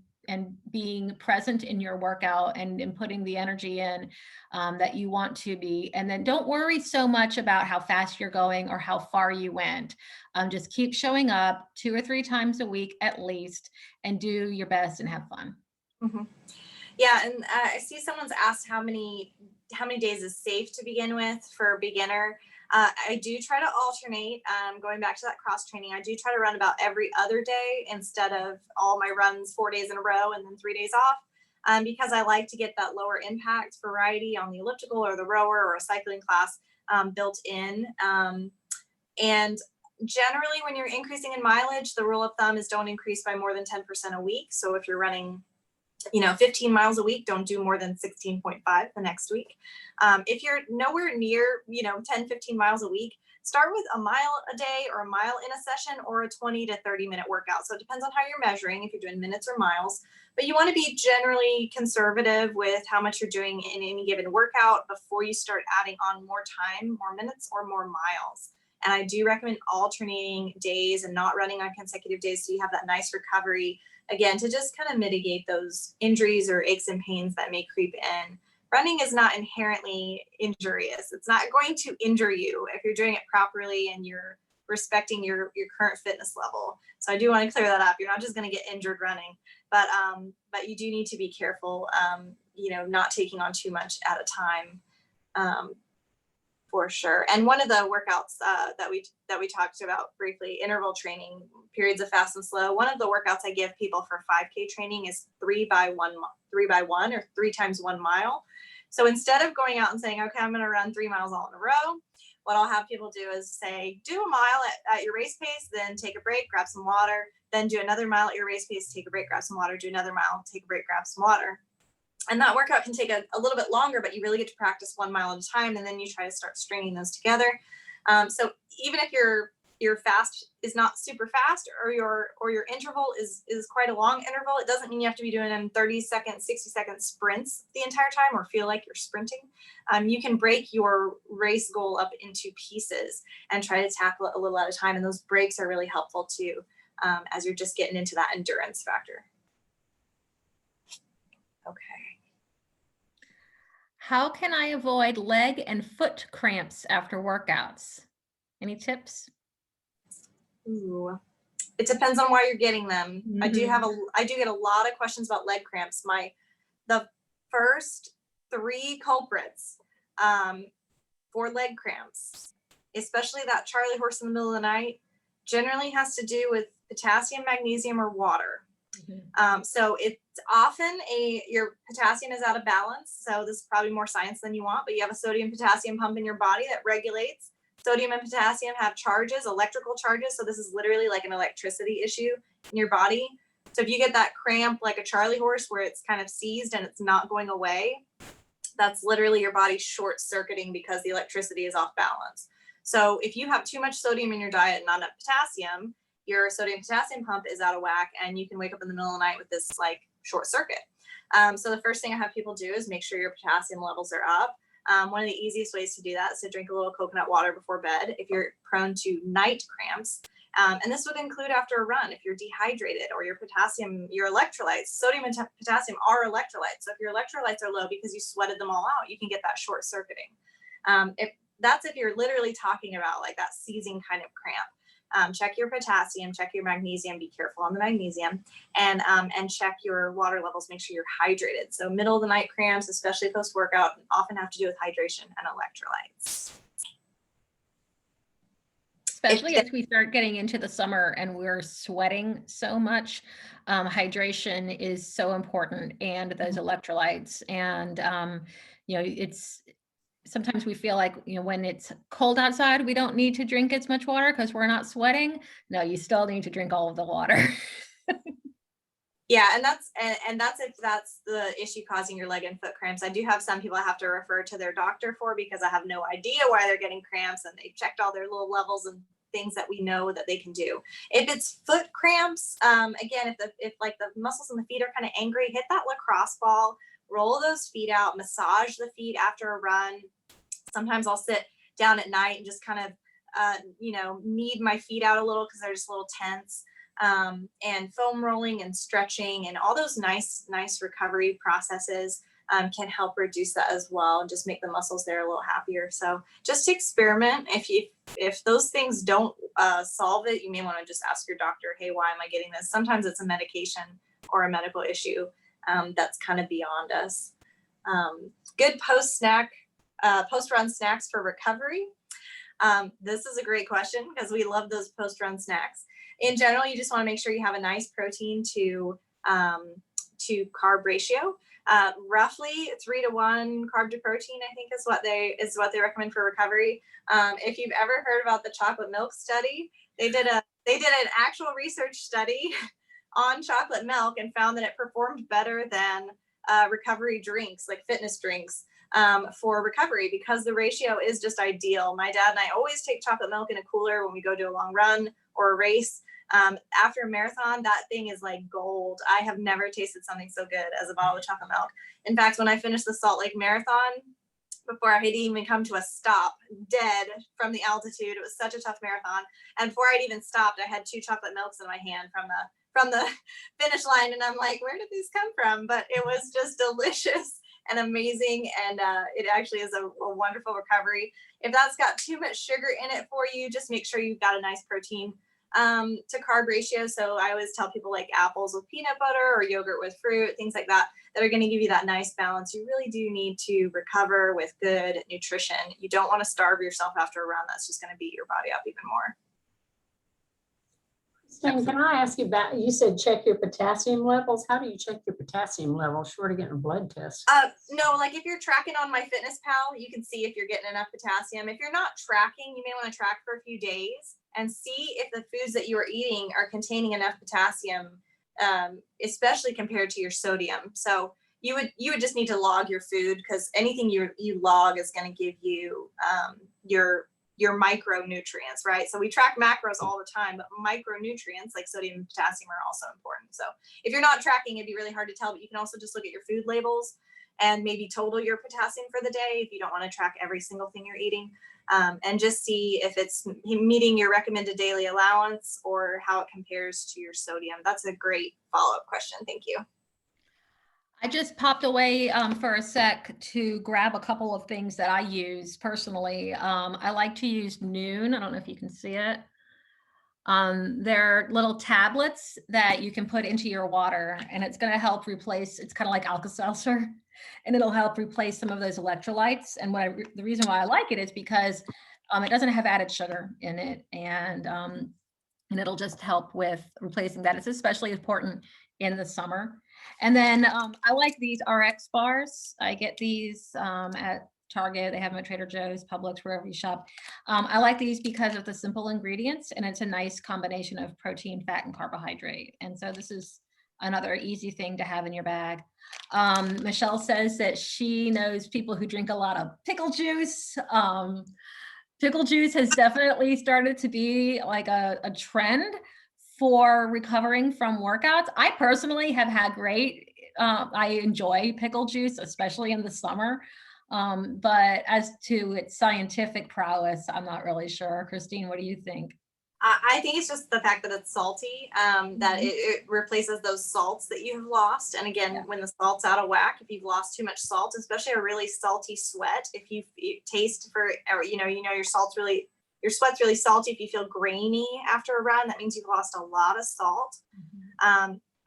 being present in your workout and putting the energy in that you want to be. And then don't worry so much about how fast you're going or how far you went. Just keep showing up 2 or 3 times a week at least, and do your best and have fun. Mm-hmm. Yeah, and I see someone's asked how many how many days is safe to begin with for a beginner. I do try to alternate, going back to that cross training, I do try to run about every other day instead of all my runs 4 days in a row and then 3 days off, because I like to get that lower impact variety on the elliptical or the rower or a cycling class built in. And generally, when you're increasing in mileage, the rule of thumb is don't increase by more than 10% a week. So if you're running 15 miles a week, don't do more than 16.5 the next week. If you're nowhere near, 10, 15 miles a week, start with a mile a day or a mile in a session or a 20 to 30 minute workout. So it depends on how you're measuring, if you're doing minutes or miles, but you want to be generally conservative with how much you're doing in any given workout before you start adding on more time, more minutes, or more miles. And I do recommend alternating days and not running on consecutive days so you have that nice recovery, again, to just kind of mitigate those injuries or aches and pains that may creep in. Running is not inherently injurious. It's not going to injure you if you're doing it properly and you're respecting your current fitness level. So I do want to clear that up. You're not just going to get injured running, but you do need to be careful, not taking on too much at a time. For sure. And one of the workouts that we talked about briefly, interval training, periods of fast and slow. One of the workouts I give people for 5K training is 3 by 1 or 3 times 1 mile. So instead of going out and saying, okay, I'm going to run 3 miles all in a row, what I'll have people do is say, do a mile at your race pace, then take a break, grab some water, then do another mile at your race pace, take a break, grab some water, do another mile, take a break, grab some water. And that workout can take a little bit longer, but you really get to practice 1 mile at a time, and then you try to start stringing those together. So even if your fast is not super fast, or your interval is quite a long interval, it doesn't mean you have to be doing in 30-second, 60-second sprints the entire time or feel like you're sprinting. You can break your race goal up into pieces and try to tackle it a little at a time. And those breaks are really helpful too, as you're just getting into that endurance factor. Okay. How can I avoid leg and foot cramps after workouts? Any tips? Ooh, it depends on why you're getting them. Mm-hmm. I do get a lot of questions about leg cramps. The first 3 culprits for leg cramps, especially that Charlie horse in the middle of the night, generally has to do with potassium, magnesium, or water. Mm-hmm. So it's often your potassium is out of balance. So this is probably more science than you want, but you have a sodium potassium pump in your body that regulates. Sodium and potassium have charges, electrical charges. So this is literally like an electricity issue in your body. So if you get that cramp like a Charlie horse where it's kind of seized and it's not going away, that's literally your body short circuiting because the electricity is off balance. So if you have too much sodium in your diet and not enough potassium, your sodium potassium pump is out of whack, and you can wake up in the middle of the night with this like short circuit. So the first thing I have people do is make sure your potassium levels are up. One of the easiest ways to do that is to drink a little coconut water before bed if you're prone to night cramps. And this would include after a run if you're dehydrated, or your potassium, your electrolytes. Sodium and potassium are electrolytes. So if your electrolytes are low because you sweated them all out, you can get that short circuiting. If you're literally talking about like that seizing kind of cramp. Check your potassium, check your magnesium, be careful on the magnesium, and check your water levels, make sure you're hydrated. So middle of the night cramps, especially post-workout, often have to do with hydration and electrolytes. Especially as we start getting into the summer and we're sweating so much, hydration is so important, and those electrolytes. And, it's sometimes we feel like, when it's cold outside, we don't need to drink as much water because we're not sweating. No, you still need to drink all of the water. Yeah, and that's if that's the issue causing your leg and foot cramps. I do have some people I have to refer to their doctor for because I have no idea why they're getting cramps, and they've checked all their little levels and things that we know that they can do. If it's foot cramps, again, if like the muscles in the feet are kind of angry, hit that lacrosse ball, roll those feet out, massage the feet after a run. Sometimes I'll sit down at night and just kind of, knead my feet out a little because they're just a little tense. And foam rolling and stretching and all those nice recovery processes can help reduce that as well, and just make the muscles there a little happier. So just experiment. If those things don't solve it, you may want to just ask your doctor, hey, why am I getting this? Sometimes it's a medication or a medical issue that's kind of beyond us. Good post-run snacks for recovery. This is a great question because we love those post-run snacks. In general, you just want to make sure you have a nice protein to carb ratio. Roughly 3 to 1 carb to protein, I think is what they recommend for recovery. If you've ever heard about the chocolate milk study, they did an actual research study on chocolate milk and found that it performed better than recovery drinks, like fitness drinks, for recovery, because the ratio is just ideal. My dad and I always take chocolate milk in a cooler when we go do a long run or a race. After a marathon, that thing is like gold. I have never tasted something so good as a bottle of chocolate milk. In fact, when I finished the Salt Lake Marathon, before I had even come to a stop, dead from the altitude, it was such a tough marathon. And before I'd even stopped, I had 2 chocolate milks in my hand from the finish line. And I'm like, where did these come from? But it was just delicious and amazing. And it actually is a wonderful recovery. If that's got too much sugar in it for you, just make sure you've got a nice protein to carb ratio. So I always tell people, like apples with peanut butter or yogurt with fruit, things like that, that are going to give you that nice balance. You really do need to recover with good nutrition. You don't want to starve yourself after a run. That's just going to beat your body up even more. Christine, can I ask you about, you said check your potassium levels. How do you check your potassium levels short of getting a blood test? No, like if you're tracking on MyFitnessPal, you can see if you're getting enough potassium. If you're not tracking, you may want to track for a few days and see if the foods that you are eating are containing enough potassium, especially compared to your sodium. So you would just need to log your food, because anything you log is going to give you your micronutrients, right? So we track macros all the time, but micronutrients like sodium and potassium are also important. So if you're not tracking, it'd be really hard to tell, but you can also just look at your food labels and maybe total your potassium for the day if you don't want to track every single thing you're eating, and just see if it's meeting your recommended daily allowance or how it compares to your sodium. That's a great follow-up question. Thank you. I just popped away for a sec to grab a couple of things that I use personally. I like to use Noon. I don't know if you can see it. They're little tablets that you can put into your water, and it's going to help replace, it's kind of like Alka-Seltzer, and it'll help replace some of those electrolytes. And the reason why I like it is because it doesn't have added sugar in it, and it'll just help with replacing that. It's especially important in the summer. And then I like these RX bars. I get these at Target. They have them at Trader Joe's, Publix, wherever you shop. I like these because of the simple ingredients, and it's a nice combination of protein, fat, and carbohydrate. And so this is another easy thing to have in your bag. Michelle says that she knows people who drink a lot of pickle juice. Pickle juice has definitely started to be like a trend for recovering from workouts. I personally have had great, I enjoy pickle juice, especially in the summer. But as to its scientific prowess, I'm not really sure. Christine, what do you think? I think it's just the fact that it's salty, that it replaces those salts that you have lost. And again, when the salt's out of whack, if you've lost too much salt, especially a really salty sweat, if you taste for, or, your sweat's really salty, if you feel grainy after a run, that means you've lost a lot of salt.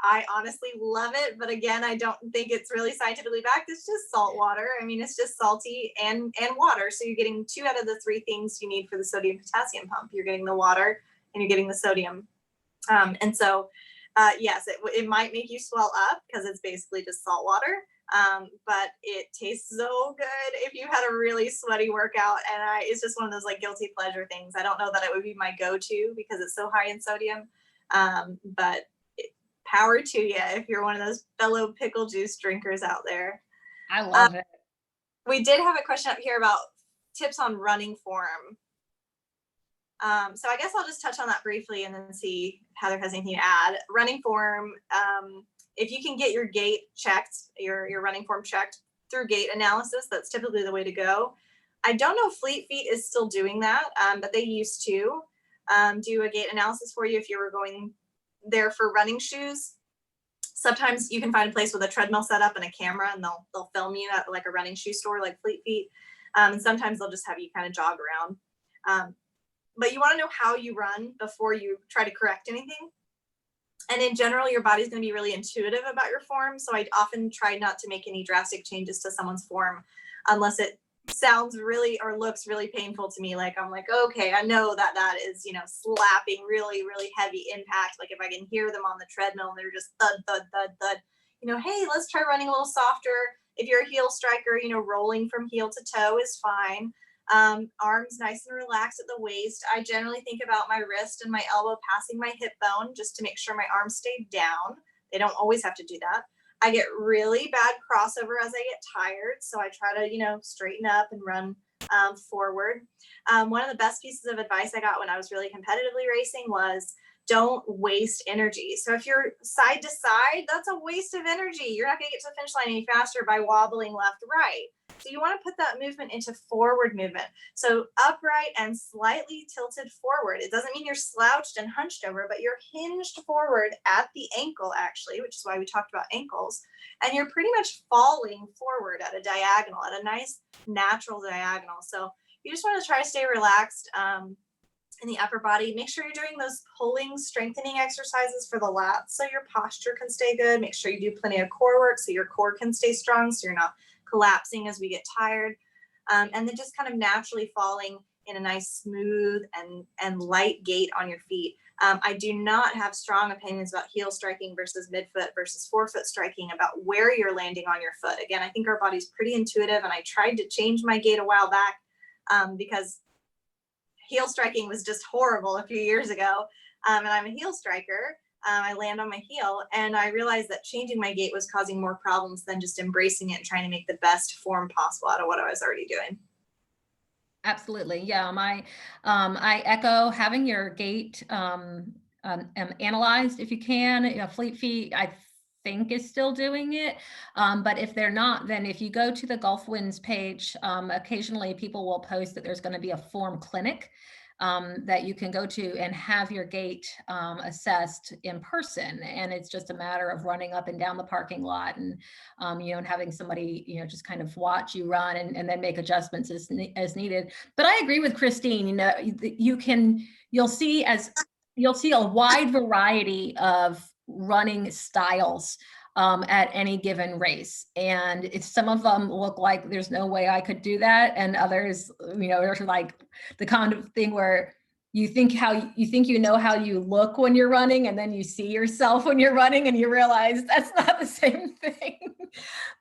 I honestly love it, but again, I don't think it's really scientifically backed. It's just salt water. I mean, it's just salty and water. So you're getting 2 out of the 3 things you need for the sodium potassium pump. You're getting the water and you're getting the sodium. And so, yes, it might make you swell up because it's basically just salt water. But it tastes so good if you had a really sweaty workout. And it's just one of those like guilty pleasure things. I don't know that it would be my go-to because it's so high in sodium. But power to you if you're one of those fellow pickle juice drinkers out there. I love it. We did have a question up here about tips on running form. So I guess I'll just touch on that briefly and then see if Heather has anything to add. Running form, if you can get your gait checked, your running form checked through gait analysis, that's typically the way to go. I don't know if Fleet Feet is still doing that, but they used to do a gait analysis for you if you were going there for running shoes. Sometimes you can find a place with a treadmill set up and a camera, and they'll film you at like a running shoe store like Fleet Feet. And sometimes they'll just have you kind of jog around. But you want to know how you run before you try to correct anything. And in general, your body's going to be really intuitive about your form. So I often try not to make any drastic changes to someone's form unless it sounds really or looks really painful to me. Like I'm like, okay, I know that that is, you know, slapping really, really heavy impact. Like if I can hear them on the treadmill, they're just thud, thud, thud, thud. You know, hey, let's try running a little softer. If you're a heel striker, you know, rolling from heel to toe is fine. Arms nice and relaxed at the waist. I generally think about my wrist and my elbow passing my hip bone just to make sure my arms stay down. They don't always have to do that. I get really bad crossover as I get tired. So I try to, you know, straighten up and run forward. One of the best pieces of advice I got when I was really competitively racing was don't waste energy. So if you're side to side, that's a waste of energy. You're not gonna get to the finish line any faster by wobbling left, right. So you want to put that movement into forward movement. So upright and slightly tilted forward. It doesn't mean you're slouched and hunched over, but you're hinged forward at the ankle actually, which is why we talked about ankles. And you're pretty much falling forward at a diagonal, at a nice natural diagonal. So you just want to try to stay relaxed in the upper body. Make sure you're doing those pulling, strengthening exercises for the lats so your posture can stay good. Make sure you do plenty of core work so your core can stay strong so you're not collapsing as we get tired, and then just kind of naturally falling in a nice smooth and light gait on your feet. I do not have strong opinions about heel striking versus midfoot versus forefoot striking, about where you're landing on your foot. Again, I think our body's pretty intuitive, and I tried to change my gait a while back because heel striking was just horrible a few years ago, and I'm a heel striker. I land on my heel, and I realized that changing my gait was causing more problems than just embracing it and trying to make the best form possible out of what I was already doing. Absolutely. Yeah. I echo having your gait analyzed if you can. You know, Fleet Feet, I think, is still doing it. But if they're not, then if you go to the GolfWins page, occasionally people will post that there's going to be a form clinic that you can go to and have your gait assessed in person. And it's just a matter of running up and down the parking lot and, you know, and having somebody, you know, just kind of watch you run and then make adjustments as needed. But I agree with Christine, you know, you'll see a wide variety of running styles at any given race. And some of them look like there's no way I could do that. And others, you know, there's like the kind of thing where you think you know how you look when you're running, and then you see yourself when you're running and you realize that's not the same thing.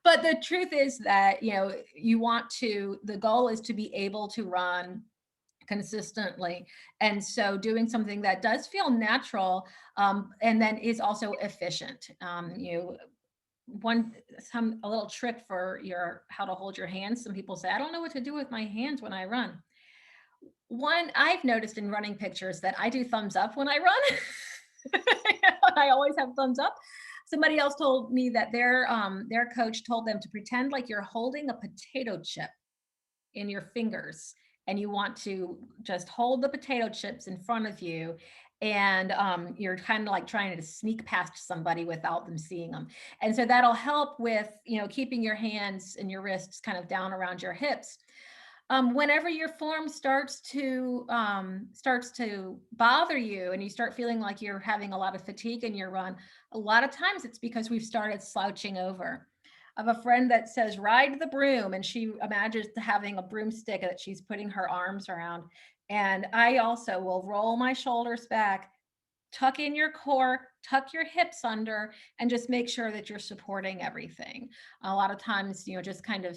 But the truth is that, you know, the goal is to be able to run consistently. And so doing something that does feel natural and then is also efficient. A little trick for how to hold your hands. Some people say, I don't know what to do with my hands when I run. One, I've noticed in running pictures that I do thumbs up when I run. I always have thumbs up. Somebody else told me that their coach told them to pretend like you're holding a potato chip in your fingers, and you want to just hold the potato chips in front of you, and you're kind of like trying to sneak past somebody without them seeing them. And so that'll help with, you know, keeping your hands and your wrists kind of down around your hips. Whenever your form starts to bother you and you start feeling like you're having a lot of fatigue in your run, a lot of times it's because we've started slouching over. I have a friend that says, ride the broom, and she imagines having a broomstick that she's putting her arms around. And I also will roll my shoulders back, tuck in your core, tuck your hips under, and just make sure that you're supporting everything. A lot of times, you know, just kind of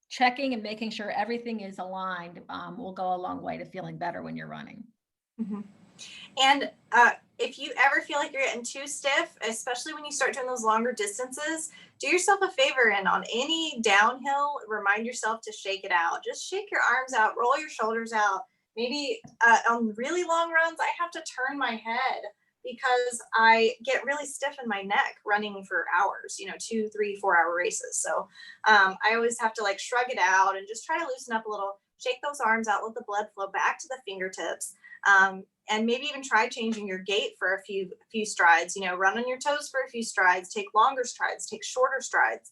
checking and making sure everything is aligned will go a long way to feeling better when you're running. Mm-hmm. And if you ever feel like you're getting too stiff, especially when you start doing those longer distances, do yourself a favor and on any downhill, remind yourself to shake it out. Just shake your arms out, roll your shoulders out. Maybe on really long runs, I have to turn my head because I get really stiff in my neck running for hours, you know, 2, 3, 4 hour races. So I always have to like shrug it out and just try to loosen up a little, shake those arms out, let the blood flow back to the fingertips. And maybe even try changing your gait for a few strides, you know, run on your toes for a few strides, take longer strides, take shorter strides,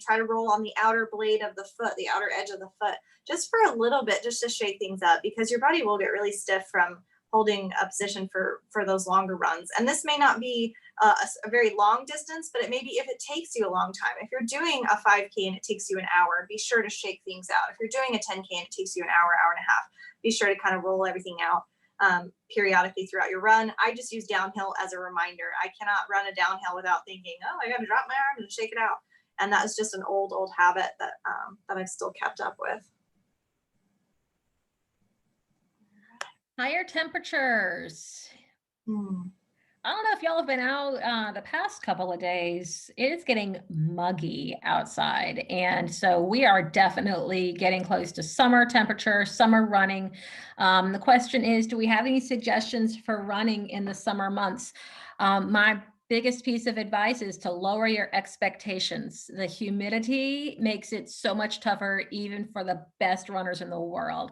try to roll on the outer blade of the foot, the outer edge of the foot, just for a little bit, just to shake things up, because your body will get really stiff from holding a position for those longer runs. And this may not be a very long distance, but it may be if it takes you a long time. If you're doing a 5K and it takes you an hour, be sure to shake things out. If you're doing a 10K and it takes you an hour, hour and a half, be sure to kind of roll everything out periodically throughout your run. I just use downhill as a reminder. I cannot run a downhill without thinking, oh, I got to drop my arm and shake it out. And that is just an old habit that that I've still kept up with. Higher temperatures. Hmm. I don't know if y'all have been out the past couple of days. It's getting muggy outside. And so we are definitely getting close to summer temperature, summer running. The question is, do we have any suggestions for running in the summer months? My biggest piece of advice is to lower your expectations. The humidity makes it so much tougher, even for the best runners in the world.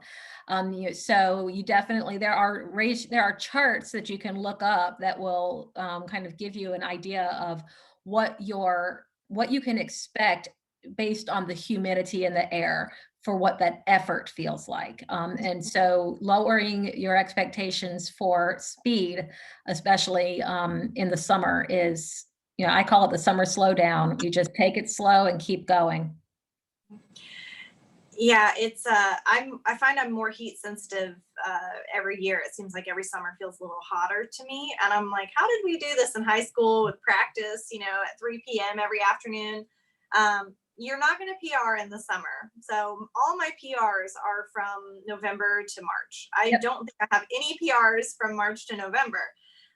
So you definitely, there are charts that you can look up that will kind of give you an idea of what you can expect based on the humidity in the air for what that effort feels like. And so lowering your expectations for speed, especially in the summer, is, I call it the summer slowdown. You just take it slow and keep going. Yeah, it's I find I'm more heat sensitive every year. It seems like every summer feels a little hotter to me, and I'm like, how did we do this in high school with practice, at 3 p.m. every afternoon? You're not going to PR in the summer. So all my PRs are from November to March. I don't think I have any PRs from March to November.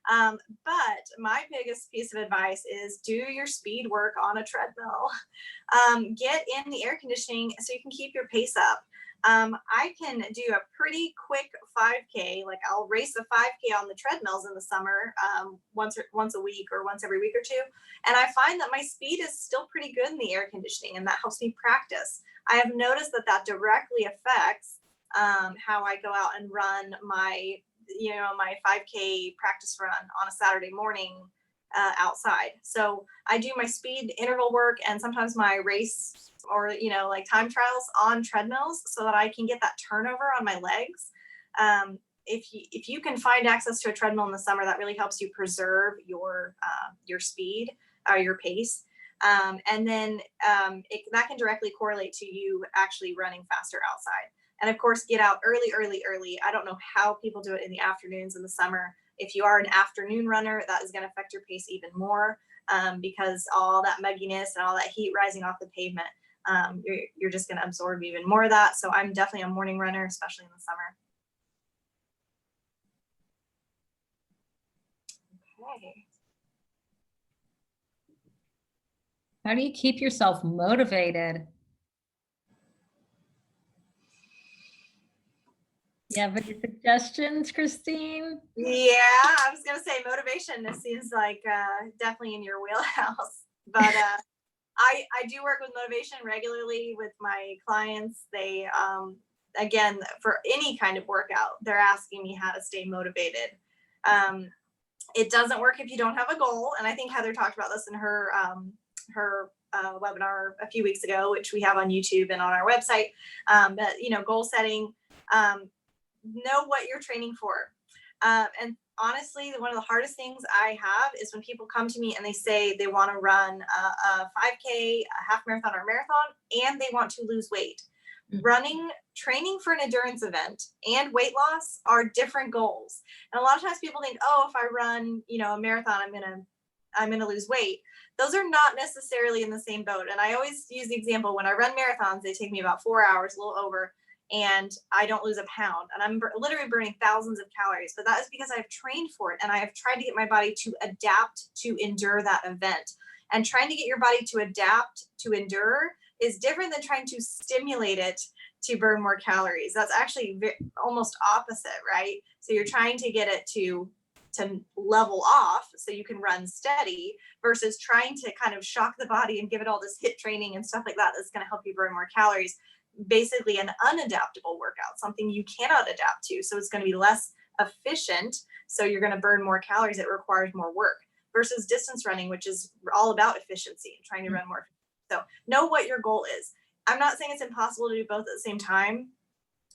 But my biggest piece of advice is do your speed work on a treadmill. Get in the air conditioning so you can keep your pace up. I can do a pretty quick 5K. Like I'll race a 5K on the treadmills in the summer once a week or once every week or two. And I find that my speed is still pretty good in the air conditioning, and that helps me practice. I have noticed that directly affects how I go out and run my 5K practice run on a Saturday morning outside. So I do my speed interval work and sometimes my race or, like time trials on treadmills so that I can get that turnover on my legs. If you can find access to a treadmill in the summer, that really helps you preserve your speed or your pace. And then that can directly correlate to you actually running faster outside. And of course, get out early. I don't know how people do it in the afternoons in the summer. If you are an afternoon runner, that is going to affect your pace even more because all that mugginess and all that heat rising off the pavement, you're just going to absorb even more of that. So I'm definitely a morning runner, especially in the summer. Okay. How do you keep yourself motivated? You have any suggestions, Christine? Yeah, I was gonna say motivation. This seems like definitely in your wheelhouse. But I do work with motivation regularly with my clients. They again, for any kind of workout, they're asking me how to stay motivated. It doesn't work if you don't have a goal, and I think Heather talked about this in her webinar a few weeks ago, which we have on YouTube and on our website. But goal setting. Know what you're training for. And honestly, one of the hardest things I have is when people come to me and they say they want to run a 5K, a half marathon or a marathon, and they want to lose weight. Mm-hmm. Training for an endurance event and weight loss are different goals. And a lot of times people think, oh, if I run, a marathon, I'm gonna lose weight. Those are not necessarily in the same boat. And I always use the example when I run marathons, they take me about 4 hours, a little over, and I don't lose a pound, and I'm literally burning thousands of calories, but that is because I've trained for it and I have tried to get my body to adapt to endure that event. And trying to get your body to adapt to endure is different than trying to stimulate it to burn more calories. That's actually almost opposite, right? So you're trying to get it to level off so you can run steady versus trying to kind of shock the body and give it all this HIIT training and stuff like that that's going to help you burn more calories. Basically an unadaptable workout, something you cannot adapt to. So it's going to be less efficient. So you're going to burn more calories. It requires more work versus distance running, which is all about efficiency and trying to run more. So know what your goal is. I'm not saying it's impossible to do both at the same time.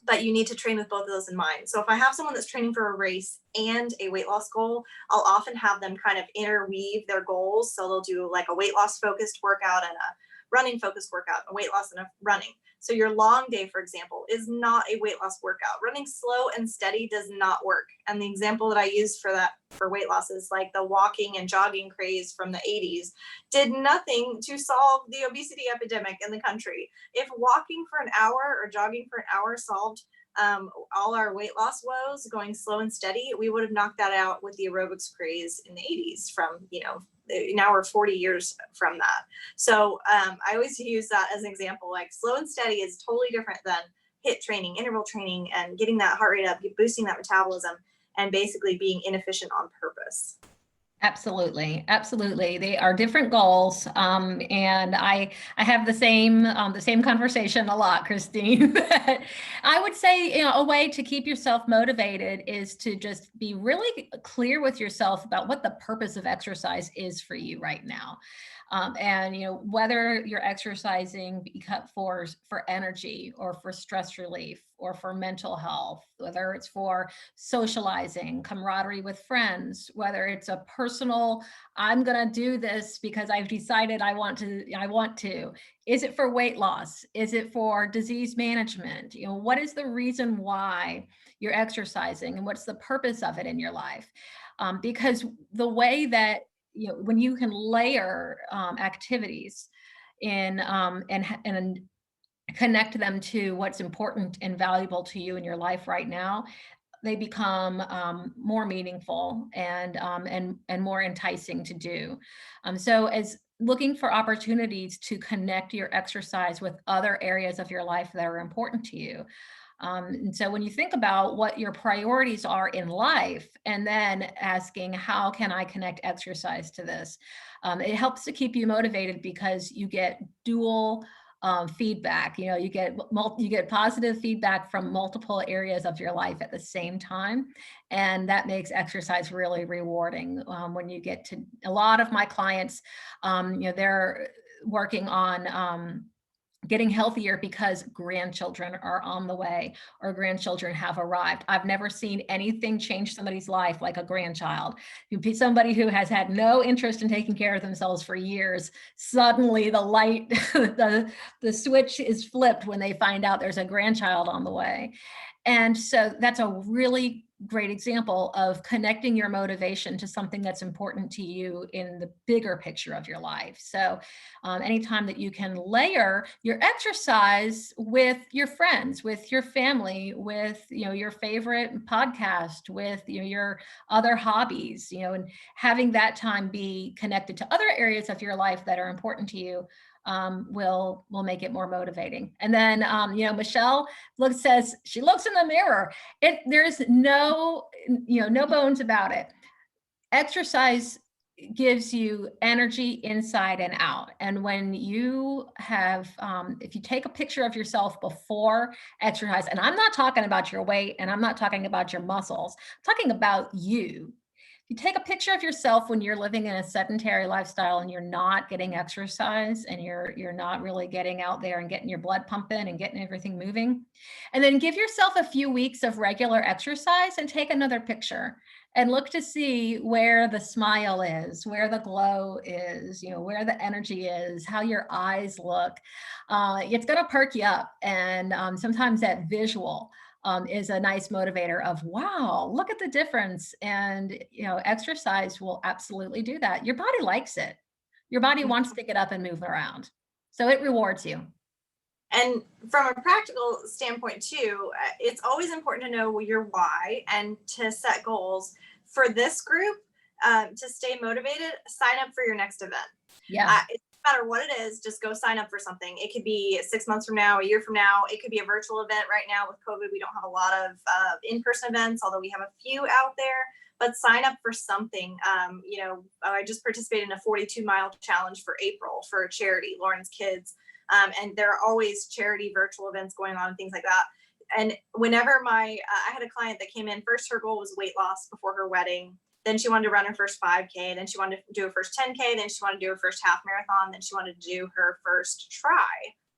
but you need to train with both of those in mind. So if I have someone that's training for a race and a weight loss goal, I'll often have them kind of interweave their goals. So they'll do like a weight loss focused workout and a running focused workout, a weight loss and a running. So your long day, for example, is not a weight loss workout. Running slow and steady does not work. And the example that I used for that for weight loss is like the walking and jogging craze from the 80s did nothing to solve the obesity epidemic in the country. If walking for an hour or jogging for an hour solved all our weight loss woes, going slow and steady, we would have knocked that out with the aerobics craze in the 80s from, now we're 40 years from that. So I always use that as an example, like slow and steady is totally different than HIIT training, interval training, and getting that heart rate up, boosting that metabolism, and basically being inefficient on purpose. Absolutely. Absolutely. They are different goals. And I have the same conversation a lot, Christine. I would say, a way to keep yourself motivated is to just be really clear with yourself about what the purpose of exercise is for you right now. And whether you're exercising for energy or for stress relief or for mental health, whether it's for socializing, camaraderie with friends, whether it's a personal, I'm going to do this because I've decided I want to. Is it for weight loss? Is it for disease management? What is the reason why you're exercising and what's the purpose of it in your life? Because the way that when you can layer activities in and connect them to what's important and valuable to you in your life right now, they become more meaningful and more enticing to do. So as looking for opportunities to connect your exercise with other areas of your life that are important to you. And so when you think about what your priorities are in life, and then asking, how can I connect exercise to this? It helps to keep you motivated because you get dual feedback. You get positive feedback from multiple areas of your life at the same time. And that makes exercise really rewarding. When you get to a lot of my clients, they're working on getting healthier because grandchildren are on the way or grandchildren have arrived. I've never seen anything change somebody's life like a grandchild. Somebody who has had no interest in taking care of themselves for years, suddenly the light, the switch is flipped when they find out there's a grandchild on the way. And so that's a really great example of connecting your motivation to something that's important to you in the bigger picture of your life. So anytime that you can layer your exercise with your friends, with your family, with your favorite podcast, with your other hobbies, and having that time be connected to other areas of your life that are important to you, will make it more motivating. And then, Michelle says she looks in the mirror. There's no bones about it. Exercise gives you energy inside and out. And when you have, if you take a picture of yourself before exercise, and I'm not talking about your weight and I'm not talking about your muscles, I'm talking about you. You take a picture of yourself when you're living in a sedentary lifestyle and you're not getting exercise and you're not really getting out there and getting your blood pumping and getting everything moving. And then give yourself a few weeks of regular exercise and take another picture and look to see where the smile is, where the glow is, where the energy is, how your eyes look. It's going to perk you up. And sometimes that visual is a nice motivator of, wow, look at the difference. And, exercise will absolutely do that. Your body likes it. Your body wants to get up and move around. So it rewards you. And from a practical standpoint too, it's always important to know your why and to set goals. For this group, to stay motivated, sign up for your next event. Yeah. It doesn't matter what it is, just go sign up for something. It could be 6 months from now, a year from now. It could be a virtual event. Right now with COVID, we don't have a lot of in-person events, although we have a few out there. But sign up for something. I just participated in a 42-mile challenge for April for a charity, Lauren's Kids. And there are always charity virtual events going on and things like that. And whenever I had a client that came in, first her goal was weight loss before her wedding. Then she wanted to run her first 5K. Then she wanted to do her first 10K. Then she wanted to do her first half marathon. Then she wanted to do her first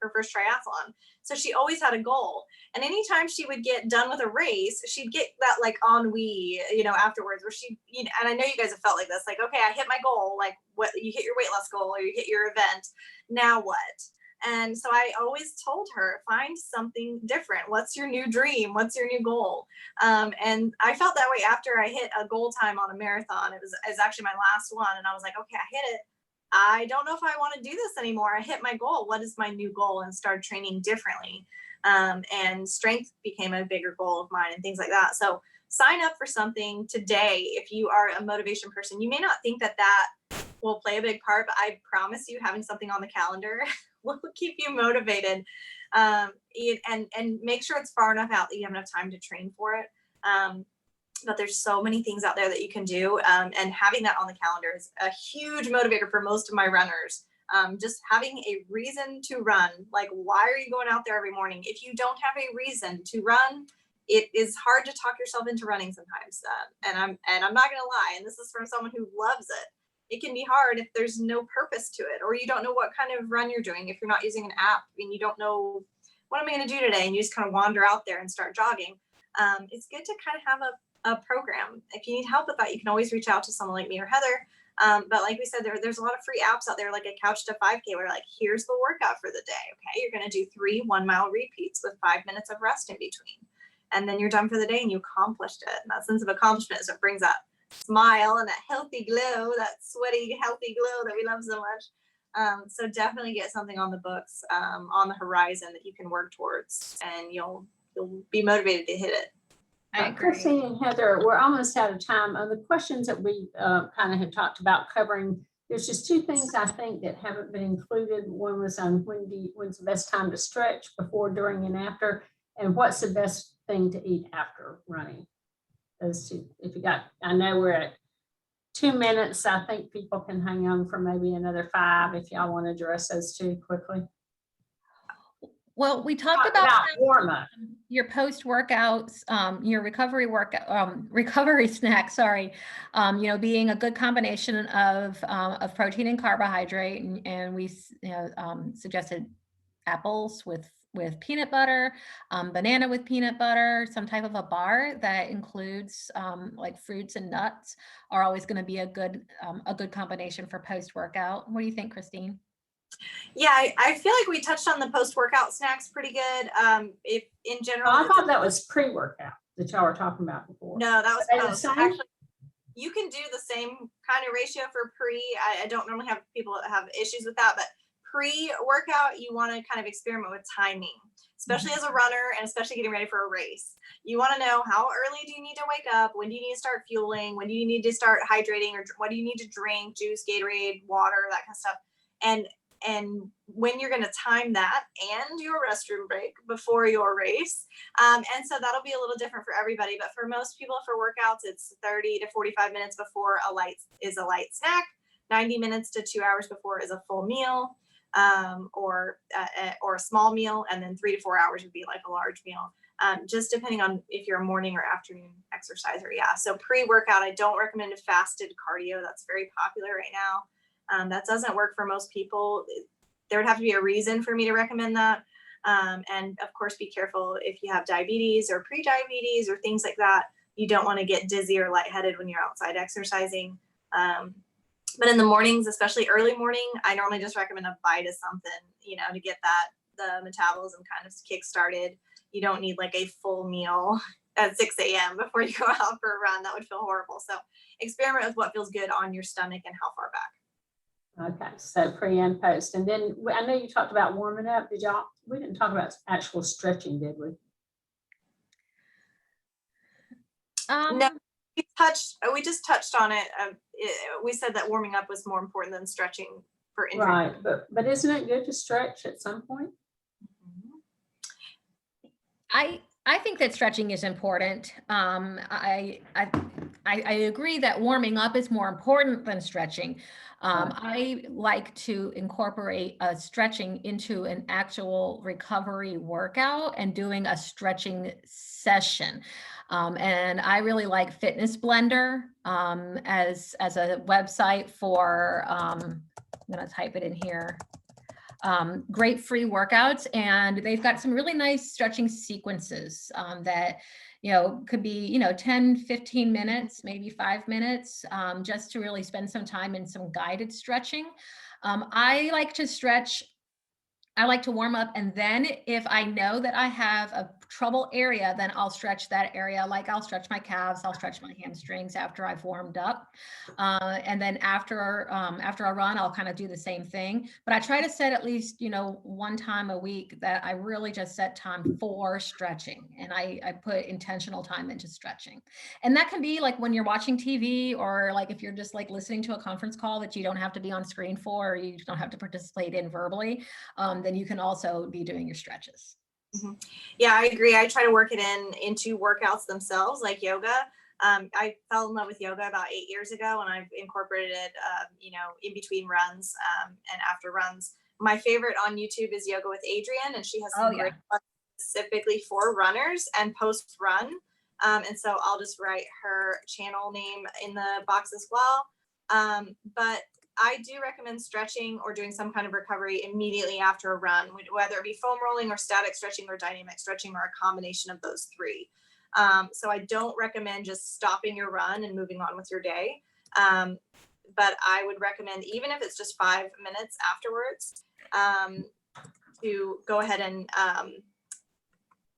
her first triathlon. So she always had a goal. And anytime she would get done with a race, she'd get that like ennui, afterwards, where she, and I know you guys have felt like this, like, okay, I hit my goal, like what, you hit your weight loss goal or you hit your event, now what? And so I always told her, find something different. What's your new dream? What's your new goal? And I felt that way after I hit a goal time on a marathon. It was actually my last one. And I was like, okay, I hit it. I don't know if I want to do this anymore. I hit my goal. What is my new goal? And started training differently. And strength became a bigger goal of mine and things like that. So sign up for something today. If you are a motivation person, you may not think that will play a big part, but I promise you having something on the calendar will keep you motivated, and make sure it's far enough out that you have enough time to train for it. But there's so many things out there that you can do, and having that on the calendar is a huge motivator for most of my runners. Just having a reason to run, like why are you going out there every morning? If you don't have a reason to run, it is hard to talk yourself into running sometimes. And I'm not gonna lie, and this is from someone who loves it. It can be hard if there's no purpose to it, or you don't know what kind of run you're doing. If you're not using an app and you don't know what am I going to do today, and you just kind of wander out there and start jogging, it's good to kind of have a program. If you need help with that, you can always reach out to someone like me or Heather. But like we said, there's a lot of free apps out there, like a Couch to 5K, where like, here's the workout for the day. Okay, you're going to do 3 1-mile repeats with 5 minutes of rest in between, and then you're done for the day and you accomplished it. And that sense of accomplishment is what brings that smile and that healthy glow, that sweaty, healthy glow that we love so much. So definitely get something on the books, on the horizon that you can work towards, and you'll be motivated to hit it. I agree. Christine and Heather, we're almost out of time. On the questions that we kind of had talked about covering, there's just 2 things I think that haven't been included. One was on when's the best time to stretch, before, during, and after, and what's the best thing to eat after running. Those 2. If you got, I know we're at 2 minutes. I think people can hang on for maybe another 5 if y'all want to address those 2 quickly. Well, we talked about warm up. your post workouts, your recovery recovery snack, sorry, being a good combination of protein and carbohydrate. And we suggested apples with peanut butter, banana with peanut butter, some type of a bar that includes like fruits and nuts are always going to be a good combination for post-workout. What do you think, Christine? Yeah, I feel like we touched on the post-workout snacks pretty good. If in general, I thought that was pre-workout that y'all were talking about before. No, that was post. Actually, you can do the same kind of ratio for pre. I don't normally have people that have issues with that, but pre-workout, you want to kind of experiment with timing, especially as a runner and especially getting ready for a race. You want to know, how early do you need to wake up? When do you need to start fueling? When do you need to start hydrating? Or what do you need to drink? Juice, Gatorade, water, that kind of stuff. And when you're going to time that and your restroom break before your race. And so that'll be a little different for everybody. But for most people, for workouts, it's 30 to 45 minutes before a light snack, 90 minutes to 2 hours before is a full meal, or a small meal, and then 3 to 4 hours would be like a large meal. Just depending on if you're a morning or afternoon exerciser. Yeah. So pre-workout, I don't recommend a fasted cardio. That's very popular right now. That doesn't work for most people. There would have to be a reason for me to recommend that. And of course, be careful if you have diabetes or pre-diabetes or things like that. You don't want to get dizzy or lightheaded when you're outside exercising. But in the mornings, especially early morning, I normally just recommend a bite of something, to get the metabolism kind of kick started. You don't need like a full meal at 6 a.m. before you go out for a run. That would feel horrible. So experiment with what feels good on your stomach and how far back. Okay, so pre and post. And then I know you talked about warming up. We didn't talk about actual stretching, did we? No, we just touched on it. We said that warming up was more important than stretching for injury. Right, but isn't it good to stretch at some point? I think that stretching is important. I agree that warming up is more important than stretching. I like to incorporate stretching into an actual recovery workout and doing a stretching session. And I really like Fitness Blender as a website for, I'm going to type it in here. great free workouts, and they've got some really nice stretching sequences that, could be, 10, 15 minutes, maybe 5 minutes, just to really spend some time in some guided stretching. I like to stretch. I like to warm up, and then if I know that I have a trouble area, then I'll stretch that area. Like I'll stretch my calves, I'll stretch my hamstrings after I've warmed up. And then after I run, I'll kind of do the same thing. But I try to set at least, one time a week that I really just set time for stretching. And I put intentional time into stretching. And that can be like when you're watching TV, or like if you're just like listening to a conference call that you don't have to be on screen for, or you don't have to participate in verbally. Then you can also be doing your stretches. Mhm. Yeah, I agree. I try to work it into workouts themselves, like yoga. I fell in love with yoga about 8 years ago, and I've incorporated it, in between runs and after runs. My favorite on YouTube is Yoga with Adrienne, and she has some great ones specifically for runners and post run. And so I'll just write her channel name in the box as well. But I do recommend stretching or doing some kind of recovery immediately after a run, whether it be foam rolling or static stretching or dynamic stretching or a combination of those three. So I don't recommend just stopping your run and moving on with your day. But I would recommend, even if it's just 5 minutes afterwards, to go ahead and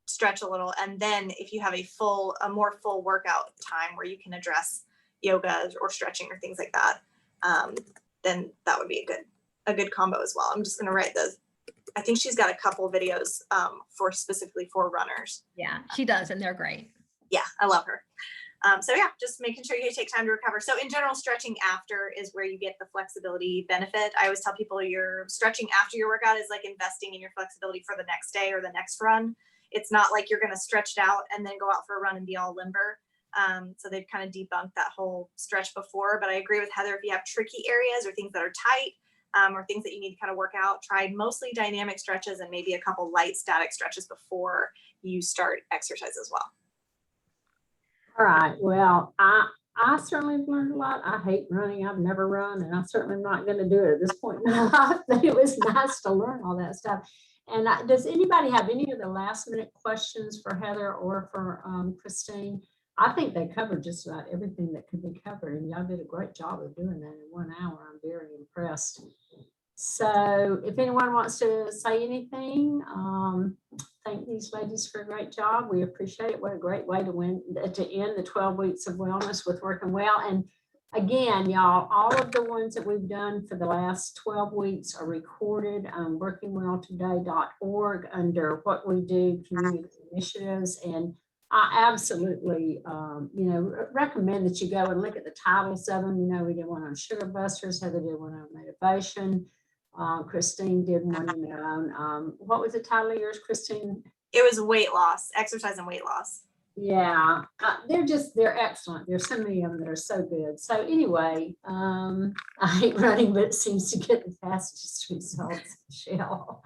stretch a little. And then if you have a more full workout time where you can address yoga or stretching or things like that, then that would be a good combo as well. I'm just going to write I think she's got a couple videos specifically for runners. Yeah, she does, and they're great. Yeah, I love her. So yeah, just making sure you take time to recover. So in general, stretching after is where you get the flexibility benefit. I always tell people your stretching after your workout is like investing in your flexibility for the next day or the next run. It's not like you're going to stretch it out and then go out for a run and be all limber. So they've kind of debunked that whole stretch before, but I agree with Heather. If you have tricky areas or things that are tight, or things that you need to kind of work out, try mostly dynamic stretches and maybe a couple light static stretches before you start exercise as well. All right. Well, I certainly have learned a lot. I hate running. I've never run, and I certainly am not going to do it at this point in my life. But it was nice to learn all that stuff. And does anybody have any of the last minute questions for Heather or for Christine? I think they covered just about everything that could be covered, and y'all did a great job of doing that in 1 hour. I'm very impressed. So if anyone wants to say anything, thank these ladies for a great job. We appreciate it. What a great way to end the 12 weeks of wellness with Working Well. And again, y'all, all of the ones that we've done for the last 12 weeks are recorded on workingwelltoday.org under What We Do Community Initiatives. And I absolutely, recommend that you go and look at the titles of them. We did one on Sugar Busters, Heather did one on motivation. Christine did one on their own. What was the title of yours, Christine? It was weight loss, exercise and weight loss. Yeah, they're excellent. There's so many of them that are so good. So anyway, I hate running, but it seems to get the fastest results, Michelle.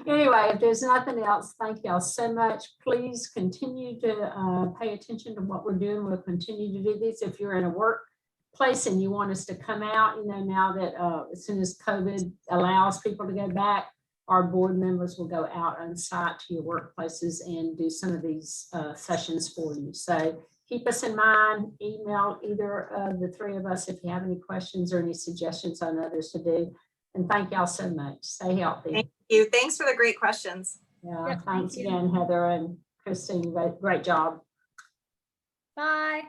Anyway, if there's nothing else, thank y'all so much. Please continue to pay attention to what we're doing. We'll continue to do this. If you're in a workplace and you want us to come out, now that as soon as COVID allows people to go back, our board members will go out on site to your workplaces and do some of these sessions for you. So keep us in mind, email either of the three of us if you have any questions or any suggestions on others to do. And thank y'all so much. Stay healthy. Thank you. Thanks for the great questions. Yeah, Yep, thanks thank you. again, Heather and Christine. Great job. Bye.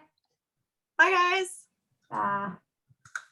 Bye, guys. Bye.